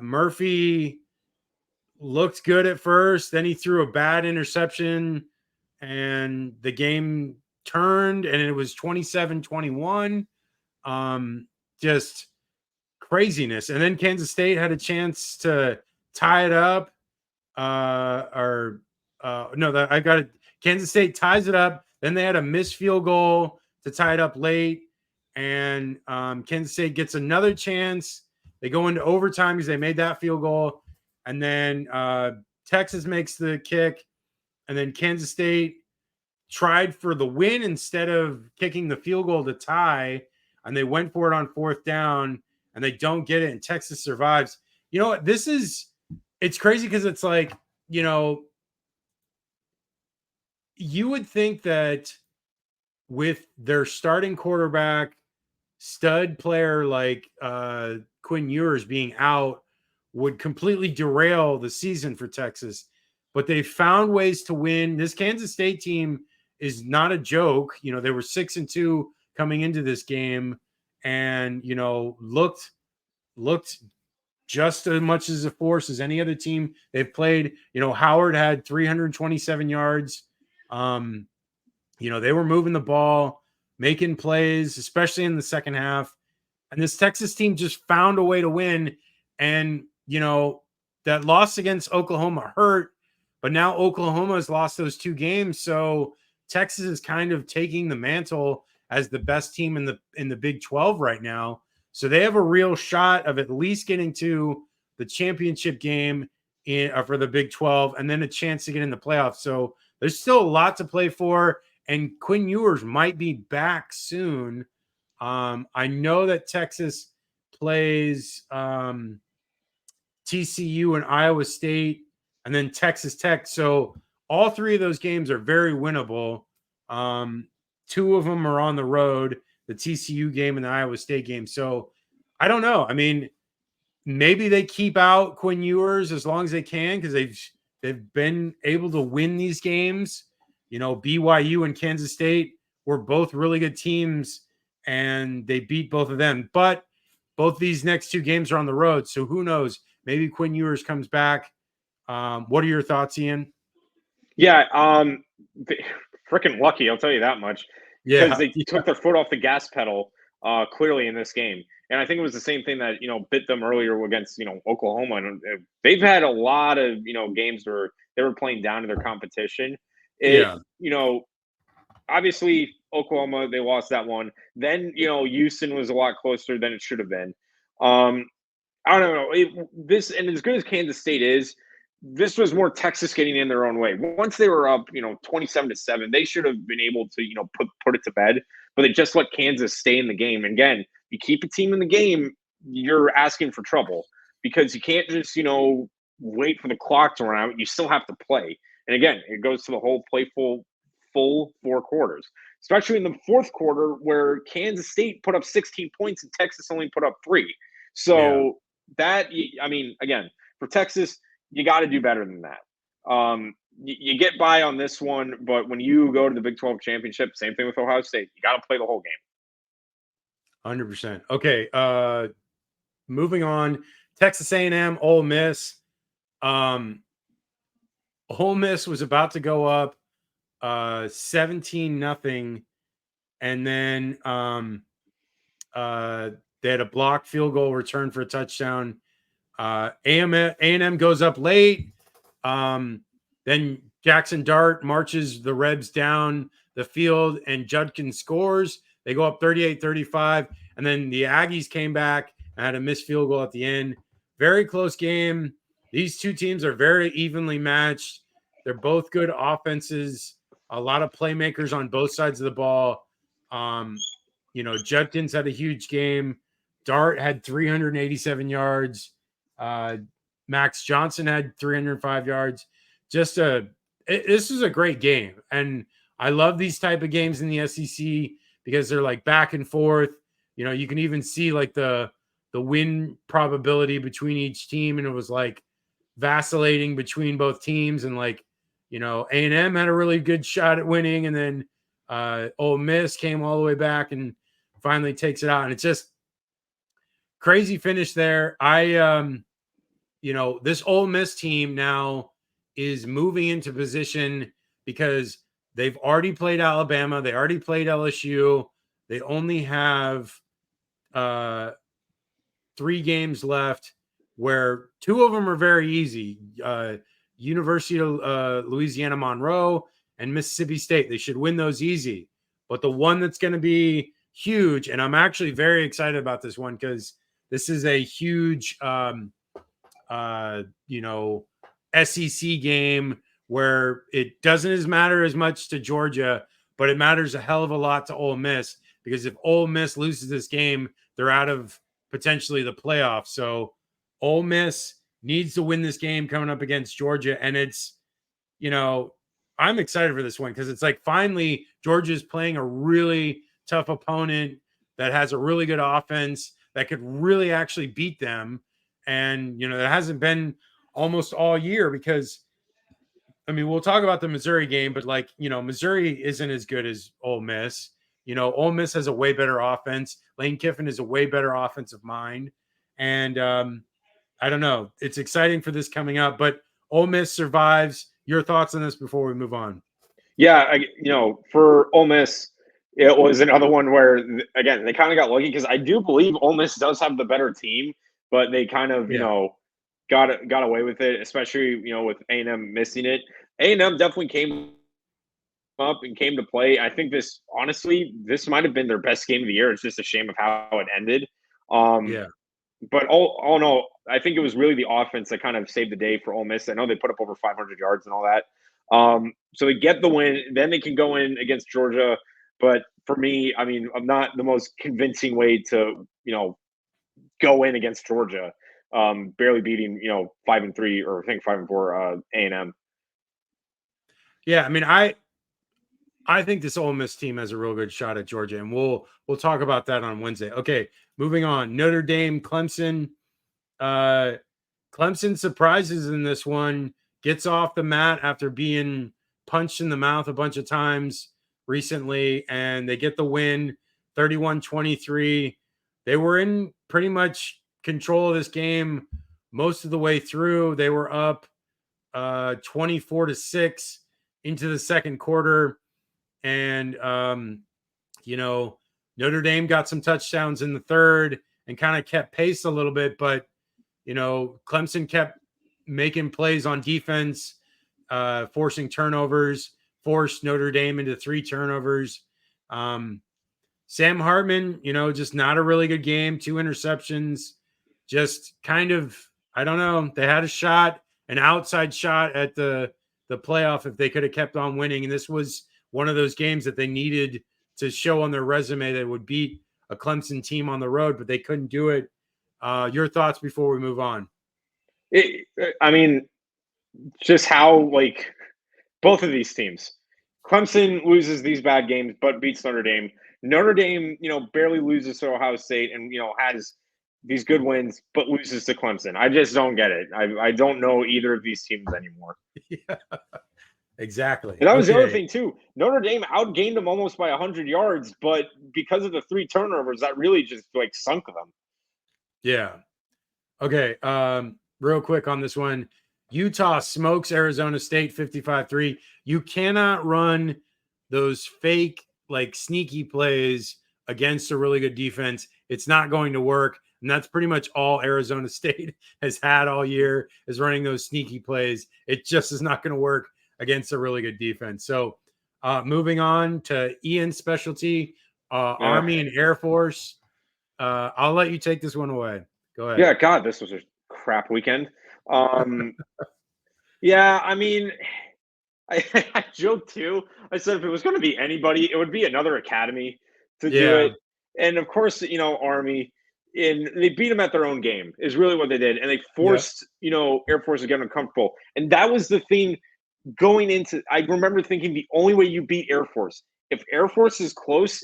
Speaker 1: Murphy looked good at first, then he threw a bad interception and the game turned and it was 27-21. Just craziness. And then Kansas State had a chance to tie it up. Kansas State ties it up. Then they had a missed field goal to tie it up late. And Kansas State gets another chance. They go into overtime because they made that field goal. And then Texas makes the kick. And then Kansas State tried for the win instead of kicking the field goal to tie. And they went for it on 4th down. And they don't get it. And Texas survives. You know what? It's crazy because it's like, you would think that with their starting quarterback, stud player like Quinn Ewers being out would completely derail the season for Texas. But they found ways to win. This Kansas State team is not a joke. They were 6-2 coming into this game and, looked just as much as a force as any other team they've played. Howard had 327 yards. They were moving the ball, making plays, especially in the second half. And this Texas team just found a way to win. And, that loss against Oklahoma hurt, but now Oklahoma has lost those 2 games. So Texas is kind of taking the mantle as the best team in the Big 12 right now. So they have a real shot of at least getting to the championship game for the Big 12 and then a chance to get in the playoffs. So there's still a lot to play for. And Quinn Ewers might be back soon. I know that Texas plays TCU and Iowa State and then Texas Tech. So all 3 of those games are very winnable. 2 of them are on the road, the TCU game and the Iowa State game. So I don't know. I mean, maybe they keep out Quinn Ewers as long as they can because they've been able to win these games. BYU and Kansas State were both really good teams and they beat both of them. But both these next 2 games are on the road. So who knows? Maybe Quinn Ewers comes back. What are your thoughts, Ian?
Speaker 2: Yeah, freaking lucky, I'll tell you that much. Because they took their foot off the gas pedal clearly in this game. And I think it was the same thing that, bit them earlier against, Oklahoma. And they've had a lot of, games where they were playing down to their competition. Obviously Oklahoma, they lost that one. Then, Houston was a lot closer than it should have been. I don't know. And as good as Kansas State is, this was more Texas getting in their own way. Once they were up, 27-7, they should have been able to, put it to bed. But they just let Kansas stay in the game. And again, you keep a team in the game, you're asking for trouble because you can't just, wait for the clock to run out. You still have to play. And again, it goes to the whole full 4 quarters, especially in the 4th quarter where Kansas State put up 16 points and Texas only put up 3. So again, for Texas, you got to do better than that. you get by on this one, but when you go to the Big 12 championship, same thing with Ohio State. You got to play the whole game.
Speaker 1: 100%. Okay. Moving on. Texas A&M, Ole Miss. Ole Miss was about to go up 17-0, and then they had a blocked field goal return for a touchdown. A&M goes up late. Then Jackson Dart marches the Rebs down the field, and Judkins scores. They go up 38-35, and then the Aggies came back and had a missed field goal at the end. Very close game. These two teams are very evenly matched. They're both good offenses. A lot of playmakers on both sides of the ball. Judkins had a huge game. Dart had 387 yards. Max Johnson had 305 yards. This is a great game. And I love these type of games in the SEC because they're like back and forth. You can even see like the win probability between each team. And it was like vacillating between both teams. And like, A&M had a really good shot at winning. And then Ole Miss came all the way back and finally takes it out. And it's just crazy finish there. This Ole Miss team now is moving into position because they've already played Alabama. They already played LSU. They only have 3 games left where 2 of them are very easy. University of Louisiana Monroe and Mississippi State. They should win those easy. But the one that's going to be huge, and I'm actually very excited about this one because this is a huge SEC game where it doesn't matter as much to Georgia, but it matters a hell of a lot to Ole Miss because if Ole Miss loses this game, they're out of potentially the playoffs. So Ole Miss needs to win this game coming up against Georgia. And it's, I'm excited for this one because it's like finally Georgia's playing a really tough opponent that has a really good offense that could really actually beat them. And, that hasn't been almost all year because, we'll talk about the Missouri game, but like, Missouri isn't as good as Ole Miss. Ole Miss has a way better offense. Lane Kiffin is a way better offensive mind. And I don't know. It's exciting for this coming up, but Ole Miss survives. Your thoughts on this before we move on?
Speaker 2: Yeah, for Ole Miss, it was another one where, again, they kind of got lucky because I do believe Ole Miss does have the better team, but they kind of, got away with it, especially, with A&M missing it. A&M definitely came up and came to play. I think this might have been their best game of the year. It's just a shame of how it ended. But all in all, I think it was really the offense that kind of saved the day for Ole Miss. I know they put up over 500 yards and all that. So they get the win. Then they can go in against Georgia. But for me, I'm not the most convincing way to, go in against Georgia. Barely beating, 5-3 or I think 5-4 A&M.
Speaker 1: Yeah, I think this Ole Miss team has a real good shot at Georgia, and we'll talk about that on Wednesday. Okay, moving on. Notre Dame, Clemson. Clemson surprises in this one, gets off the mat after being punched in the mouth a bunch of times recently, and they get the win 31-23. They were in pretty much control of this game most of the way through. They were up 24-6 into the second quarter. And, Notre Dame got some touchdowns in the third and kind of kept pace a little bit. But, Clemson kept making plays on defense, forcing turnovers, forced Notre Dame into 3 turnovers. Sam Hartman, just not a really good game, 2 interceptions, just kind of, I don't know. They had a shot, an outside shot at the playoff if they could have kept on winning. And this was one of those games that they needed to show on their resume that would beat a Clemson team on the road, but they couldn't do it. Your thoughts before we move on?
Speaker 2: Just how, both of these teams. Clemson loses these bad games, but beats Notre Dame. Notre Dame, barely loses to Ohio State and, has these good wins, but loses to Clemson. I just don't get it. I don't know either of these teams anymore.
Speaker 1: Yeah. Exactly.
Speaker 2: And that was the other
Speaker 1: Okay.
Speaker 2: thing too. Notre Dame outgained them almost by 100 yards, but because of the 3 turnovers, that really just like sunk them.
Speaker 1: Yeah. Okay. Real quick on this one. Utah smokes Arizona State 55-3. You cannot run those fake, like sneaky plays against a really good defense. It's not going to work. And that's pretty much all Arizona State has had all year is running those sneaky plays. It just is not going to work against a really good defense. So moving on to Ian's specialty, Army and Air Force. I'll let you take this one away. Go ahead.
Speaker 2: Yeah, God, this was a crap weekend. Yeah, I mean, I joked too. I said if it was going to be anybody, it would be another academy to do
Speaker 1: Yeah.
Speaker 2: it. And of course, Army, and they beat them at their own game is really what they did, and they
Speaker 1: Yep.
Speaker 2: forced Air Force to get uncomfortable. And that was the thing going into. I remember thinking the only way you beat Air Force, if Air Force is close,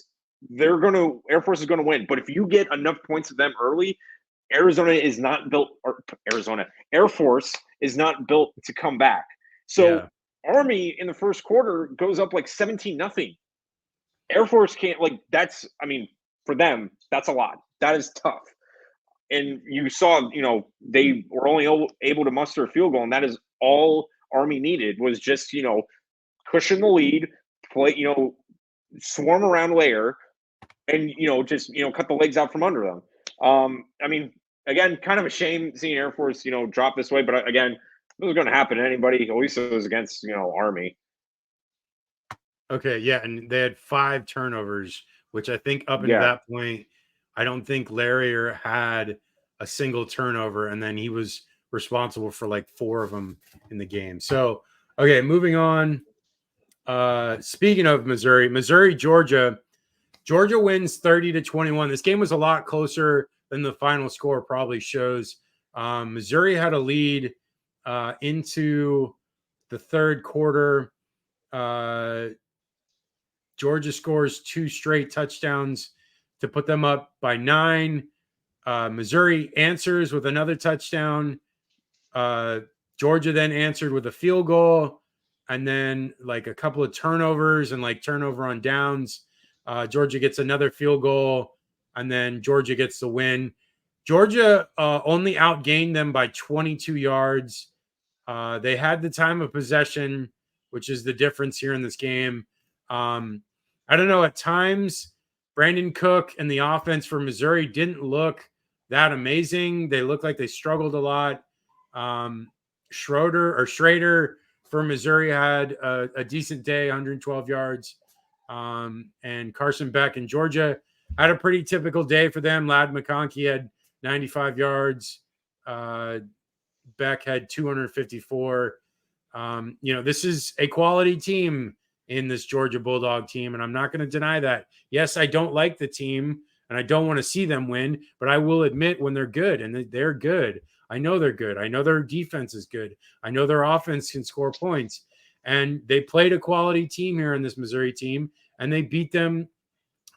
Speaker 2: Air Force is gonna win. But if you get enough points of them early, Arizona is not built, or Air Force is not built to come back. So
Speaker 1: Yeah.
Speaker 2: Army in the first quarter goes up like 17-0. Air Force can't, like, that's, I mean, for them, that's a lot. That is tough. And you saw, they were only able to muster a field goal, and that is all Army needed was just, cushion the lead, play, swarm around layer, and just cut the legs out from under them. I mean, again, kind of a shame seeing Air Force drop this way, but again, this was going to happen to anybody. At least it was against Army.
Speaker 1: Okay. Yeah. And they had 5 turnovers, which I think up until
Speaker 2: Yeah,
Speaker 1: that point, I don't think Larrier had a single turnover. And then he was responsible for like 4 of them in the game. So, okay. Moving on. Speaking of Missouri, Georgia. Georgia wins 30-21. This game was a lot closer than the final score probably shows. Missouri had a lead into the third quarter. Georgia scores 2 straight touchdowns to put them up by 9. Missouri answers with another touchdown. Georgia then answered with a field goal and then like a couple of turnovers and like turnover on downs. Georgia gets another field goal and then Georgia gets the win. Georgia only outgained them by 22 yards. They had the time of possession, which is the difference here in this game. I don't know. At times, Brandon Cook and the offense for Missouri didn't look that amazing. They looked like they struggled a lot. Schrader for Missouri had a decent day, 112 yards. And Carson Beck in Georgia had a pretty typical day for them. Ladd McConkey had 95 yards. Beck had 254. This is a quality team in this Georgia Bulldog team, and I'm not going to deny that. Yes, I don't like the team, and I don't want to see them win, but I will admit when they're good, and they're good. I know they're good. I know their defense is good. I know their offense can score points, and they played a quality team here in this Missouri team, and they beat them.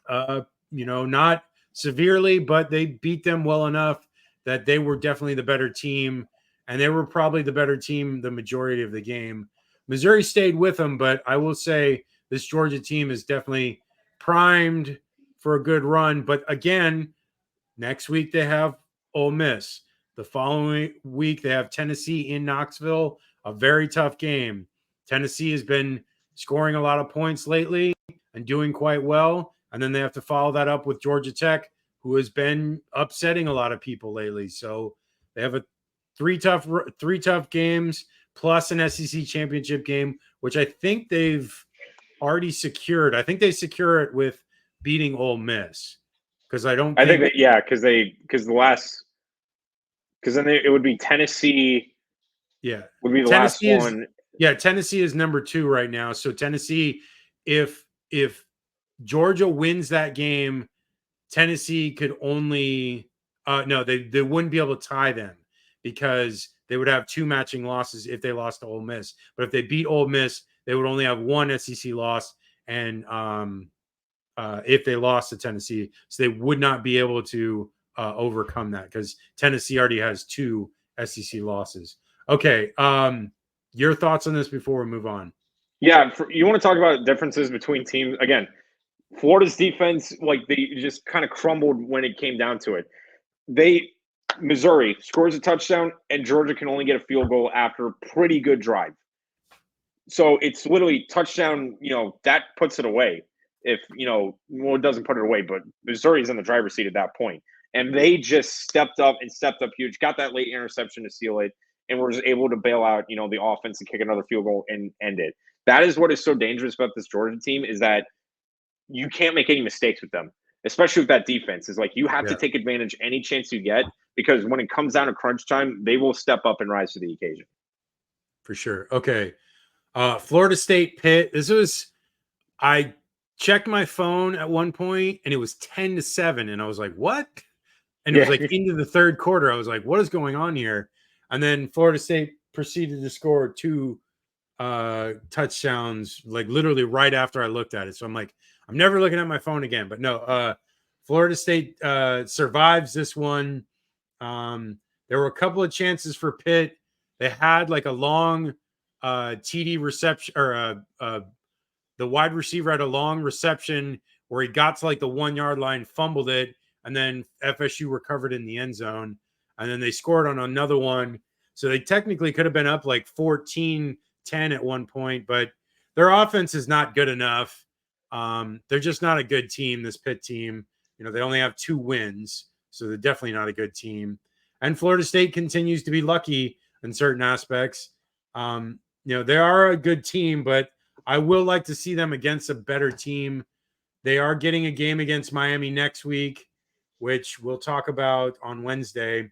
Speaker 1: Not severely, but they beat them well enough that they were definitely the better team, and they were probably the better team the majority of the game. Missouri stayed with them, but I will say this Georgia team is definitely primed for a good run. But again, next week they have Ole Miss. The following week they have Tennessee in Knoxville, a very tough game. Tennessee has been scoring a lot of points lately and doing quite well. And then they have to follow that up with Georgia Tech, who has been upsetting a lot of people lately. So they have three tough games plus an SEC championship game, which I think they've already secured. I think they secure it with beating Ole Miss because I don't
Speaker 2: I think
Speaker 1: think.
Speaker 2: that, yeah, because then it would be Tennessee
Speaker 1: Yeah,
Speaker 2: would be the last
Speaker 1: Tennessee is.
Speaker 2: one.
Speaker 1: Yeah, Tennessee is number 2 right now. So Tennessee, if Georgia wins that game, Tennessee could only no, they wouldn't be able to tie them because they would have 2 matching losses if they lost to Ole Miss. But if they beat Ole Miss, they would only have 1 SEC loss, and if they lost to Tennessee, so they would not be able to overcome that because Tennessee already has 2 SEC losses. Okay, your thoughts on this before we move on?
Speaker 2: Yeah, you want to talk about differences between teams again. Florida's defense, like they just kind of crumbled when it came down to it. Missouri scores a touchdown and Georgia can only get a field goal after a pretty good drive. So it's literally touchdown, that puts it away. If, it doesn't put it away, but Missouri's in the driver's seat at that point. And they just stepped up huge, got that late interception to seal it, and were just able to bail out, the offense and kick another field goal and end it. That is what is so dangerous about this Georgia team is that you can't make any mistakes with them, especially with that defense. Is like you have to take advantage any chance you get because when it comes down to crunch time, they will step up and rise to the occasion.
Speaker 1: For sure. Okay. Florida State Pitt. I checked my phone at one point and it was 10-7. And I was like, what? And it was like into the third quarter. I was like, what is going on here? And then Florida State proceeded to score 2 touchdowns, like literally right after I looked at it. So I'm like, I'm never looking at my phone again. But no, Florida State survives this one. There were a couple of chances for Pitt. They had like a long TD reception, or the wide receiver had a long reception where he got to like the 1 yard line, fumbled it, and then FSU recovered in the end zone. And then they scored on another one. So they technically could have been up like 14-10 at one point, but their offense is not good enough. They're just not a good team, this Pitt team. They only have 2 wins, so they're definitely not a good team. And Florida State continues to be lucky in certain aspects. They are a good team, but I will like to see them against a better team. They are getting a game against Miami next week, which we'll talk about on Wednesday.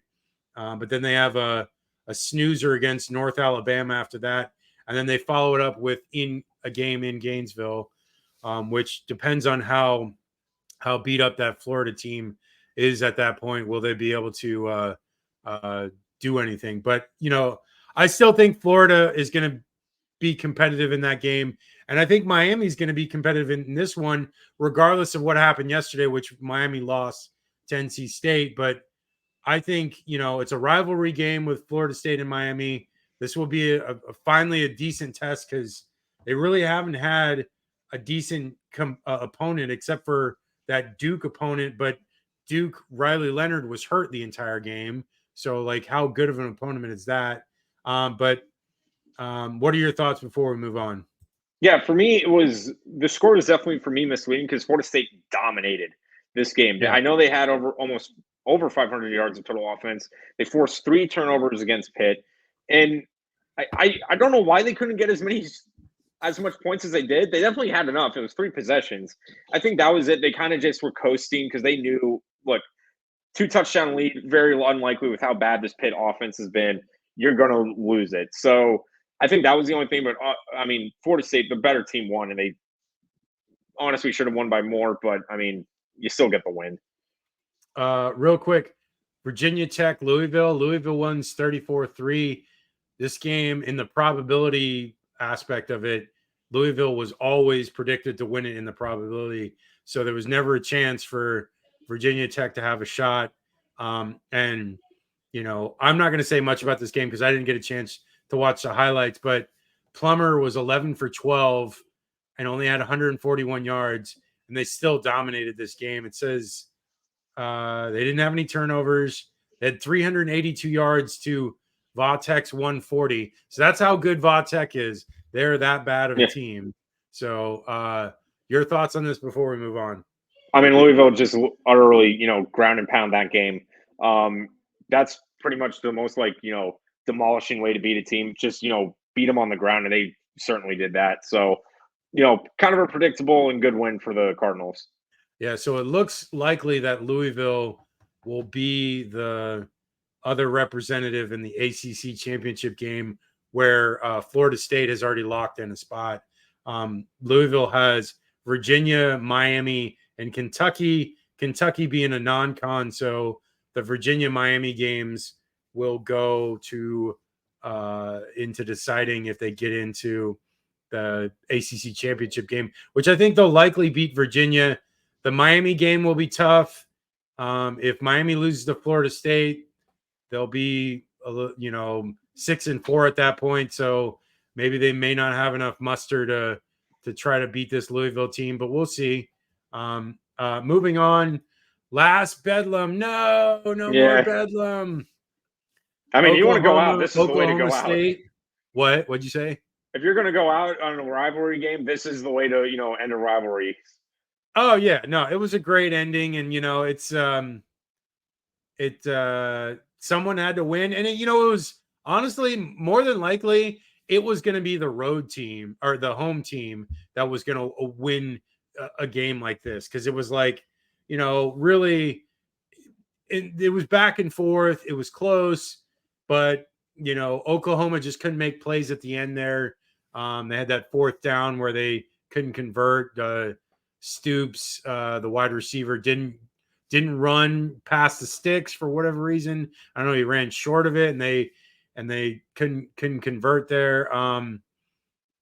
Speaker 1: But then they have a snoozer against North Alabama after that. And then they follow it up with a game in Gainesville, which depends on how beat up that Florida team is at that point. Will they be able to do anything? But, I still think Florida is going to be competitive in that game. And I think Miami is going to be competitive in this one, regardless of what happened yesterday, which Miami lost to NC State. But I think, it's a rivalry game with Florida State and Miami. This will be finally a decent test because they really haven't had a decent opponent except for that Duke opponent. But Duke, Riley Leonard was hurt the entire game. So, like, how good of an opponent is that? But what are your thoughts before we move on?
Speaker 2: Yeah, for me, the score was definitely for me misleading because Florida State dominated this game. Yeah. I know they had almost over 500 yards of total offense. They forced 3 turnovers against Pitt, and I don't know why they couldn't get as much points as they did. They definitely had enough. It was 3 possessions. I think that was it. They kind of just were coasting because they knew, look, 2 touchdown lead, very unlikely with how bad this Pitt offense has been. You're going to lose it. So I think that was the only thing. But, Florida State, the better team won, and they honestly should have won by more. But, you still get the win.
Speaker 1: Real quick, Virginia Tech, Louisville. Louisville wins 34-3. This game, in the probability aspect of it, Louisville was always predicted to win it in the probability. So there was never a chance for Virginia Tech to have a shot. And, I'm not going to say much about this game because I didn't get a chance to watch the highlights, but Plummer was 11 for 12 and only had 141 yards, and they still dominated this game. It says they didn't have any turnovers. They had 382 yards to Vatek's 140. So that's how good Vatek is. They're that bad of a team. So your thoughts on this before we move on?
Speaker 2: Louisville just utterly, ground and pound that game. That's pretty much the most demolishing way to beat a team. Just, beat them on the ground, and they certainly did that. So, kind of a predictable and good win for the Cardinals.
Speaker 1: Yeah, so it looks likely that Louisville will be the other representative in the ACC championship game where Florida State has already locked in a spot. Louisville has Virginia, Miami, and Kentucky. Kentucky being a non-con, so the Virginia-Miami games will go to into deciding if they get into the ACC championship game, which I think they'll likely beat Virginia. The Miami game will be tough. If Miami loses to Florida State, they'll be 6-4 at that point. So maybe they may not have enough muster to try to beat this Louisville team, but we'll see. Moving on, last Bedlam. No more
Speaker 2: Yeah.
Speaker 1: Bedlam.
Speaker 2: I mean, you want to go out. This is the way to
Speaker 1: Oklahoma
Speaker 2: go out.
Speaker 1: State. What'd you say?
Speaker 2: If you're going to go out on a rivalry game, this is the way to, end a rivalry.
Speaker 1: Oh yeah, no, it was a great ending, and it's someone had to win, and it was honestly more than likely it was going to be the road team or the home team that was going to win a game like this, because it was like, really, it was back and forth. It was close, but Oklahoma just couldn't make plays at the end there. They had that fourth down where they couldn't convert. Stoops, the wide receiver, didn't run past the sticks for whatever reason. I don't know. He ran short of it, and they couldn't convert there. A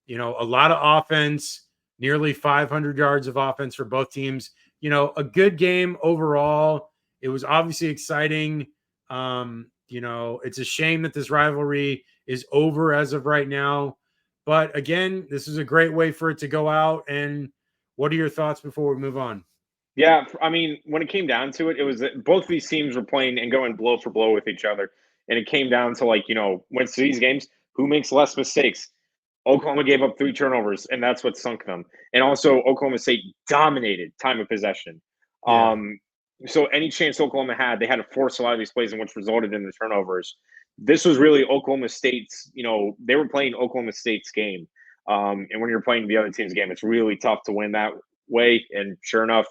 Speaker 1: lot of offense, nearly 500 yards of offense for both teams. A good game overall. It was obviously exciting. It's a shame that this rivalry is over as of right now. But again, this is a great way for it to go out. And what are your thoughts before we move on?
Speaker 2: Yeah, I mean, when it came down to it, it was that both these teams were playing and going blow for blow with each other. And it came down to, like, when it's these games, who makes less mistakes? Oklahoma gave up 3 turnovers, and that's what sunk them. And also, Oklahoma State dominated time of possession.
Speaker 1: Yeah.
Speaker 2: So any chance Oklahoma had, they had to force a lot of these plays, in which resulted in the turnovers. This was really Oklahoma State's, they were playing Oklahoma State's game. And when you're playing the other team's game, it's really tough to win that way. And sure enough,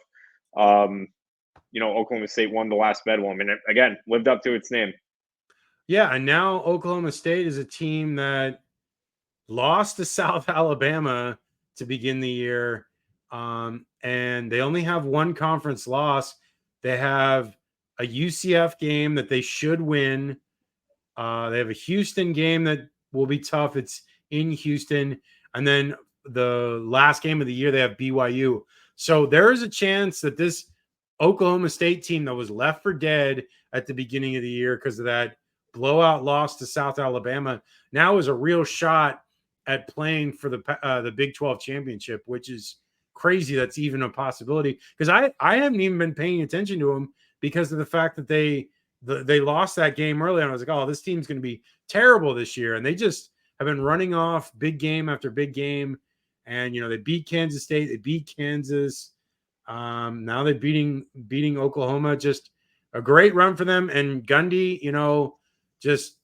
Speaker 2: Oklahoma State won the last Bedlam, and it, again, lived up to its name.
Speaker 1: Yeah, and now Oklahoma State is a team that lost to South Alabama to begin the year, and they only have one conference loss. They have a UCF game that they should win. They have a Houston game that will be tough. It's in Houston. And then the last game of the year, they have BYU. So there is a chance that this Oklahoma State team that was left for dead at the beginning of the year because of that blowout loss to South Alabama now is a real shot at playing for the Big 12 championship, which is crazy. That's even a possibility, because I haven't even been paying attention to them because of the fact that they lost that game early, and I was like, oh, this team's going to be terrible this year, and they just have been running off big game after big game. And they beat Kansas State, they beat Kansas. Now they're beating Oklahoma. Just a great run for them. And Gundy, just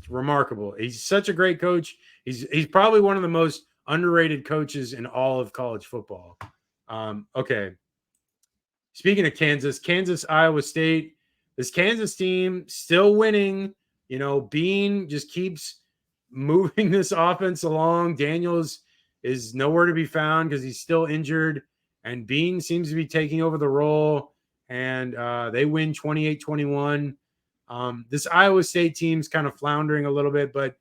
Speaker 1: remarkable. He's such a great coach. He's probably one of the most underrated coaches in all of college football. Okay. Speaking of Kansas, Iowa State, this Kansas team still winning. Bean just keeps moving this offense along. Daniels is nowhere to be found because he's still injured, and Bean seems to be taking over the role, and they win 28-21. This Iowa State team's kind of floundering a little bit, but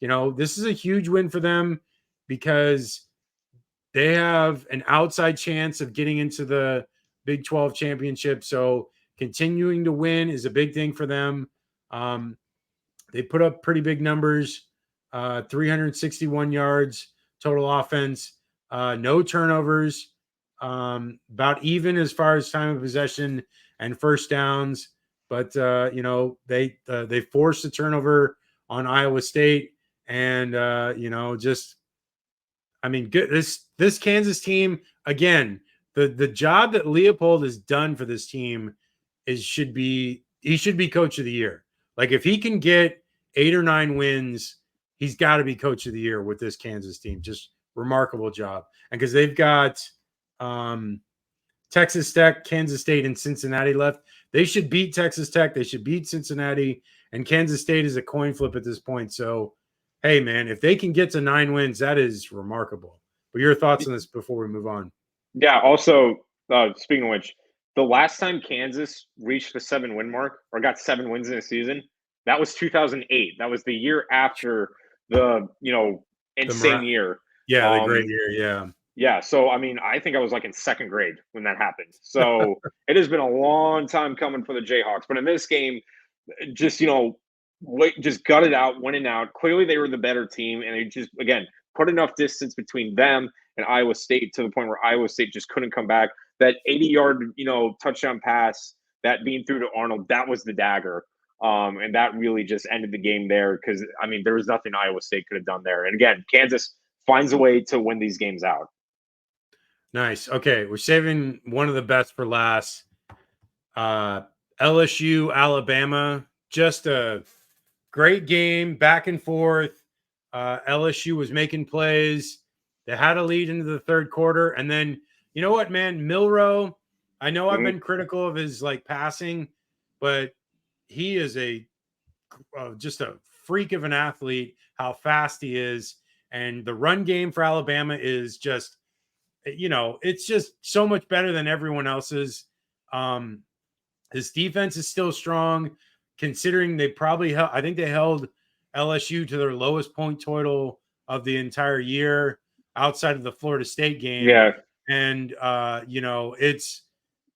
Speaker 1: this is a huge win for them because they have an outside chance of getting into the Big 12 championship. So continuing to win is a big thing for them. They put up pretty big numbers, 361 yards total offense, no turnovers, about even as far as time of possession and first downs. But they forced a turnover on Iowa State, and good. This Kansas team, again, the job that Leopold has done for this team he should be coach of the year. Like, if he can get 8 or 9 wins, he's got to be coach of the year with this Kansas team. Just remarkable job. And because they've got Texas Tech, Kansas State, and Cincinnati left, they should beat Texas Tech. They should beat Cincinnati, and Kansas State is a coin flip at this point. So, hey, man, if they can get to 9 wins, that is remarkable. But your thoughts on this before we move on?
Speaker 2: Yeah. Also, speaking of which, the last time Kansas reached the 7-win mark or got 7 wins in a season, that was 2008. That was the year after the insane year.
Speaker 1: Yeah, the great year. Yeah.
Speaker 2: Yeah. So, I think I was like in 2nd grade when that happened. So it has been a long time coming for the Jayhawks. But in this game, just, just gutted out, winning out. Clearly, they were the better team, and they just again put enough distance between them and Iowa State to the point where Iowa State just couldn't come back. That 80-yard, touchdown pass, that being through to Arnold, that was the dagger. And that really just ended the game there because I mean there was nothing Iowa State could have done there. And again, Kansas finds a way to win these games out.
Speaker 1: Nice. Okay, we're saving one of the best for last. LSU, Alabama, just a great game, back and forth. LSU was making plays. They had a lead into the third quarter, and then you know what, man, Milroe. I know I've been critical of his passing, but he is just a freak of an athlete. How fast he is, and the run game for Alabama is just, it's just so much better than everyone else's. His defense is still strong, considering they probably I think they held LSU to their lowest point total of the entire year outside of the Florida State game.
Speaker 2: Yeah.
Speaker 1: And it's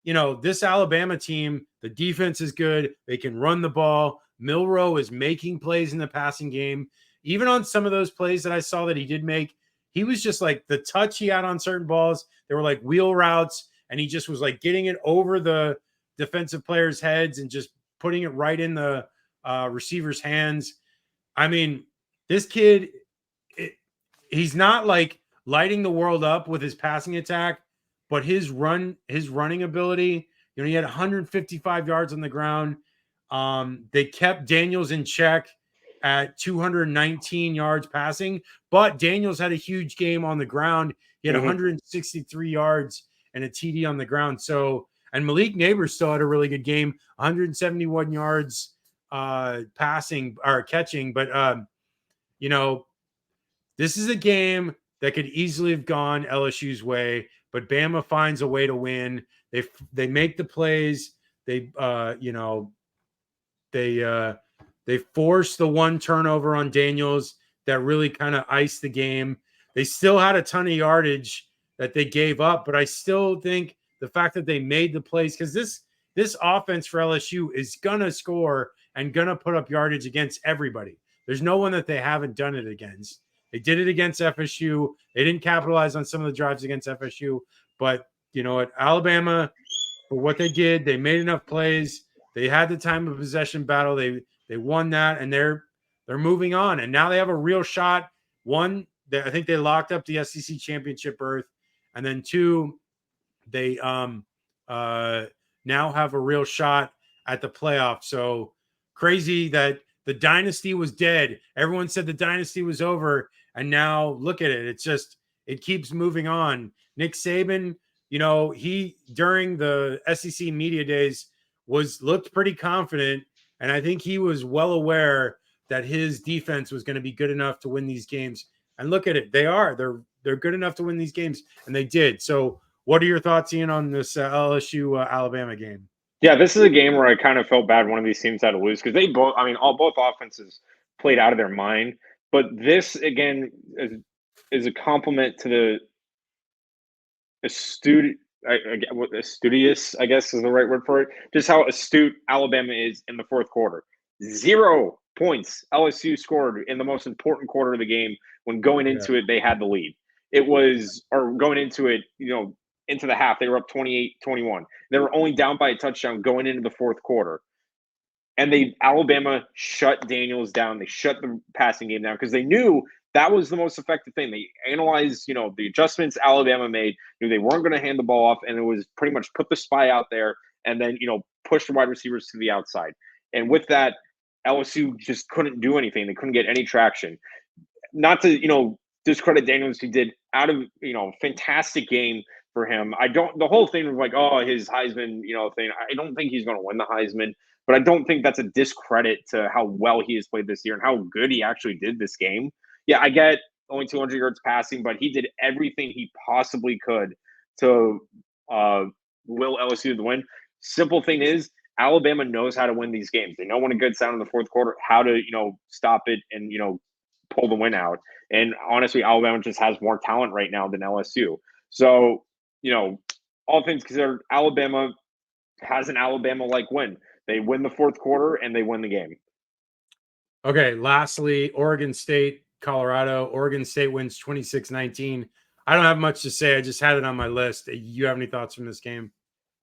Speaker 1: this Alabama team, the defense is good. They can run the ball. Milroe is making plays in the passing game. Even on some of those plays that I saw that he did make, he was just like the touch he had on certain balls. They were like wheel routes, and he just was like getting it over the defensive players' heads and just putting it right in the receiver's hands. I mean, this kid, he's not like lighting the world up with his passing attack, but his running ability, he had 155 yards on the ground. They kept Daniels in check at 219 yards passing, but Daniels had a huge game on the ground. He had 163 yards and a TD on the ground. So, and Malik Neighbors still had a really good game, 171 yards passing or catching. But, this is a game that could easily have gone LSU's way, but Bama finds a way to win. They make the plays. They force the one turnover on Daniels that really kind of iced the game. They still had a ton of yardage that they gave up, but I still think the fact that they made the plays, because this offense for LSU is gonna score and gonna put up yardage against everybody. There's no one that they haven't done it against. They did it against FSU. They didn't capitalize on some of the drives against FSU, but at Alabama, for what they did, they made enough plays. They had the time of possession battle. They won that, and they're moving on. And now they have a real shot. One, I think they locked up the SEC championship berth, and then two, they now have a real shot at the playoff. So crazy that the dynasty was dead. Everyone said the dynasty was over, and now look at it. It keeps moving on. Nick Saban, he during the SEC media days looked pretty confident, and I think he was well aware that his defense was going to be good enough to win these games. And look at it. They're good enough to win these games, and they did. So what are your thoughts, Ian, on this LSU Alabama game?
Speaker 2: Yeah, this is a game where I kind of felt bad one of these teams had to lose because they both, I mean, both offenses played out of their mind. But this, again, is a compliment to the astute, studious, I guess is the right word for it. Just how astute Alabama is in the fourth quarter. 0 points LSU scored in the most important quarter of the game when going into it, they had the lead. Going into it, into the half, they were up 28-21. They were only down by a touchdown going into the fourth quarter. And Alabama shut Daniels down. They shut the passing game down because they knew that was the most effective thing. They analyzed, the adjustments Alabama made. They weren't going to hand the ball off, and it was pretty much put the spy out there and then, push the wide receivers to the outside. And with that, LSU just couldn't do anything. They couldn't get any traction. Not to, discredit Daniels, he did fantastic game for him. The whole thing of like, oh, his Heisman, thing. I don't think he's going to win the Heisman, but I don't think that's a discredit to how well he has played this year and how good he actually did this game. Yeah, I get only 200 yards passing, but he did everything he possibly could to will LSU to win. Simple thing is, Alabama knows how to win these games. They know when it gets down in the fourth quarter, how to, stop it and, pull the win out. And honestly, Alabama just has more talent right now than LSU. So, all things considered, Alabama has an Alabama-like win. They win the fourth quarter and they win the game.
Speaker 1: Okay, lastly, Oregon State, Colorado. Oregon State wins 26-19. I don't have much to say. I just had it on my list. You have any thoughts from this game?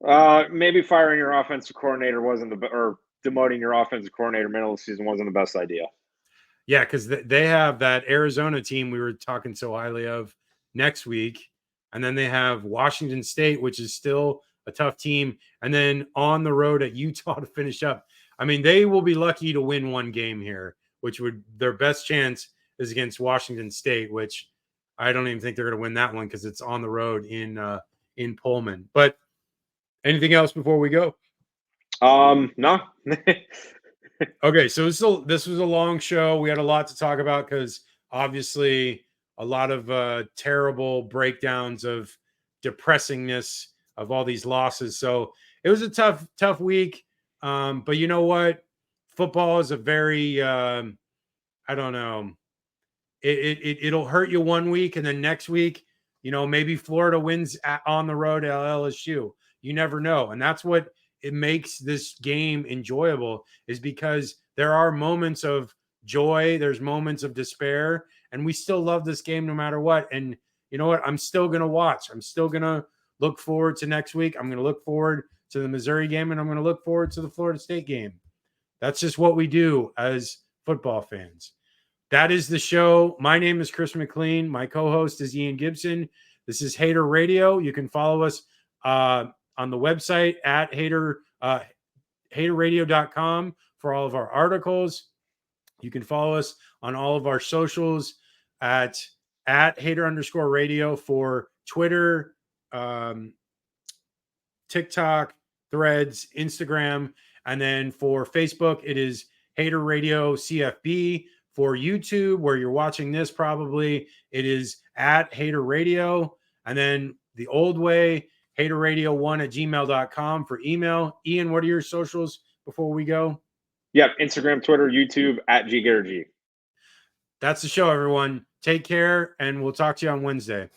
Speaker 2: Maybe firing your offensive coordinator wasn't or demoting your offensive coordinator middle of the season wasn't the best idea.
Speaker 1: Yeah, because they have that Arizona team we were talking so highly of next week. And then they have Washington State, which is still a tough team. And then on the road at Utah to finish up. I mean, they will be lucky to win one game here, which would their best chance is against Washington State, which I don't even think they're going to win that one because it's on the road in Pullman. But anything else before we go?
Speaker 2: No.
Speaker 1: Okay, so this was a long show. We had a lot to talk about because obviously a lot of terrible breakdowns of depressingness of all these losses. So it was a tough week. But you know what? Football is a very I don't know. It'll hurt you one week, and then next week, maybe Florida wins on the road at LSU. You never know, and that's what it makes this game enjoyable. Is because there are moments of joy, there's moments of despair, and we still love this game no matter what. And you know what? I'm still gonna watch. I'm still gonna look forward to next week. I'm gonna look forward to the Missouri game, and I'm gonna look forward to the Florida State game. That's just what we do as football fans. That is the show. My name is Chris McLean. My co-host is Ian Gibson. This is Hater Radio. You can follow us on the website at haterradio.com for all of our articles. You can follow us on all of our socials at hater_radio for Twitter, TikTok, Threads, Instagram, and then for Facebook, it is Hater Radio CFB. For YouTube, where you're watching this, probably it is at Hater Radio. And then the old way, haterradio1@gmail.com for email. Ian, what are your socials before we go?
Speaker 2: Yep, Instagram, Twitter, YouTube at GGarrett.
Speaker 1: That's the show, everyone. Take care, and we'll talk to you on Wednesday.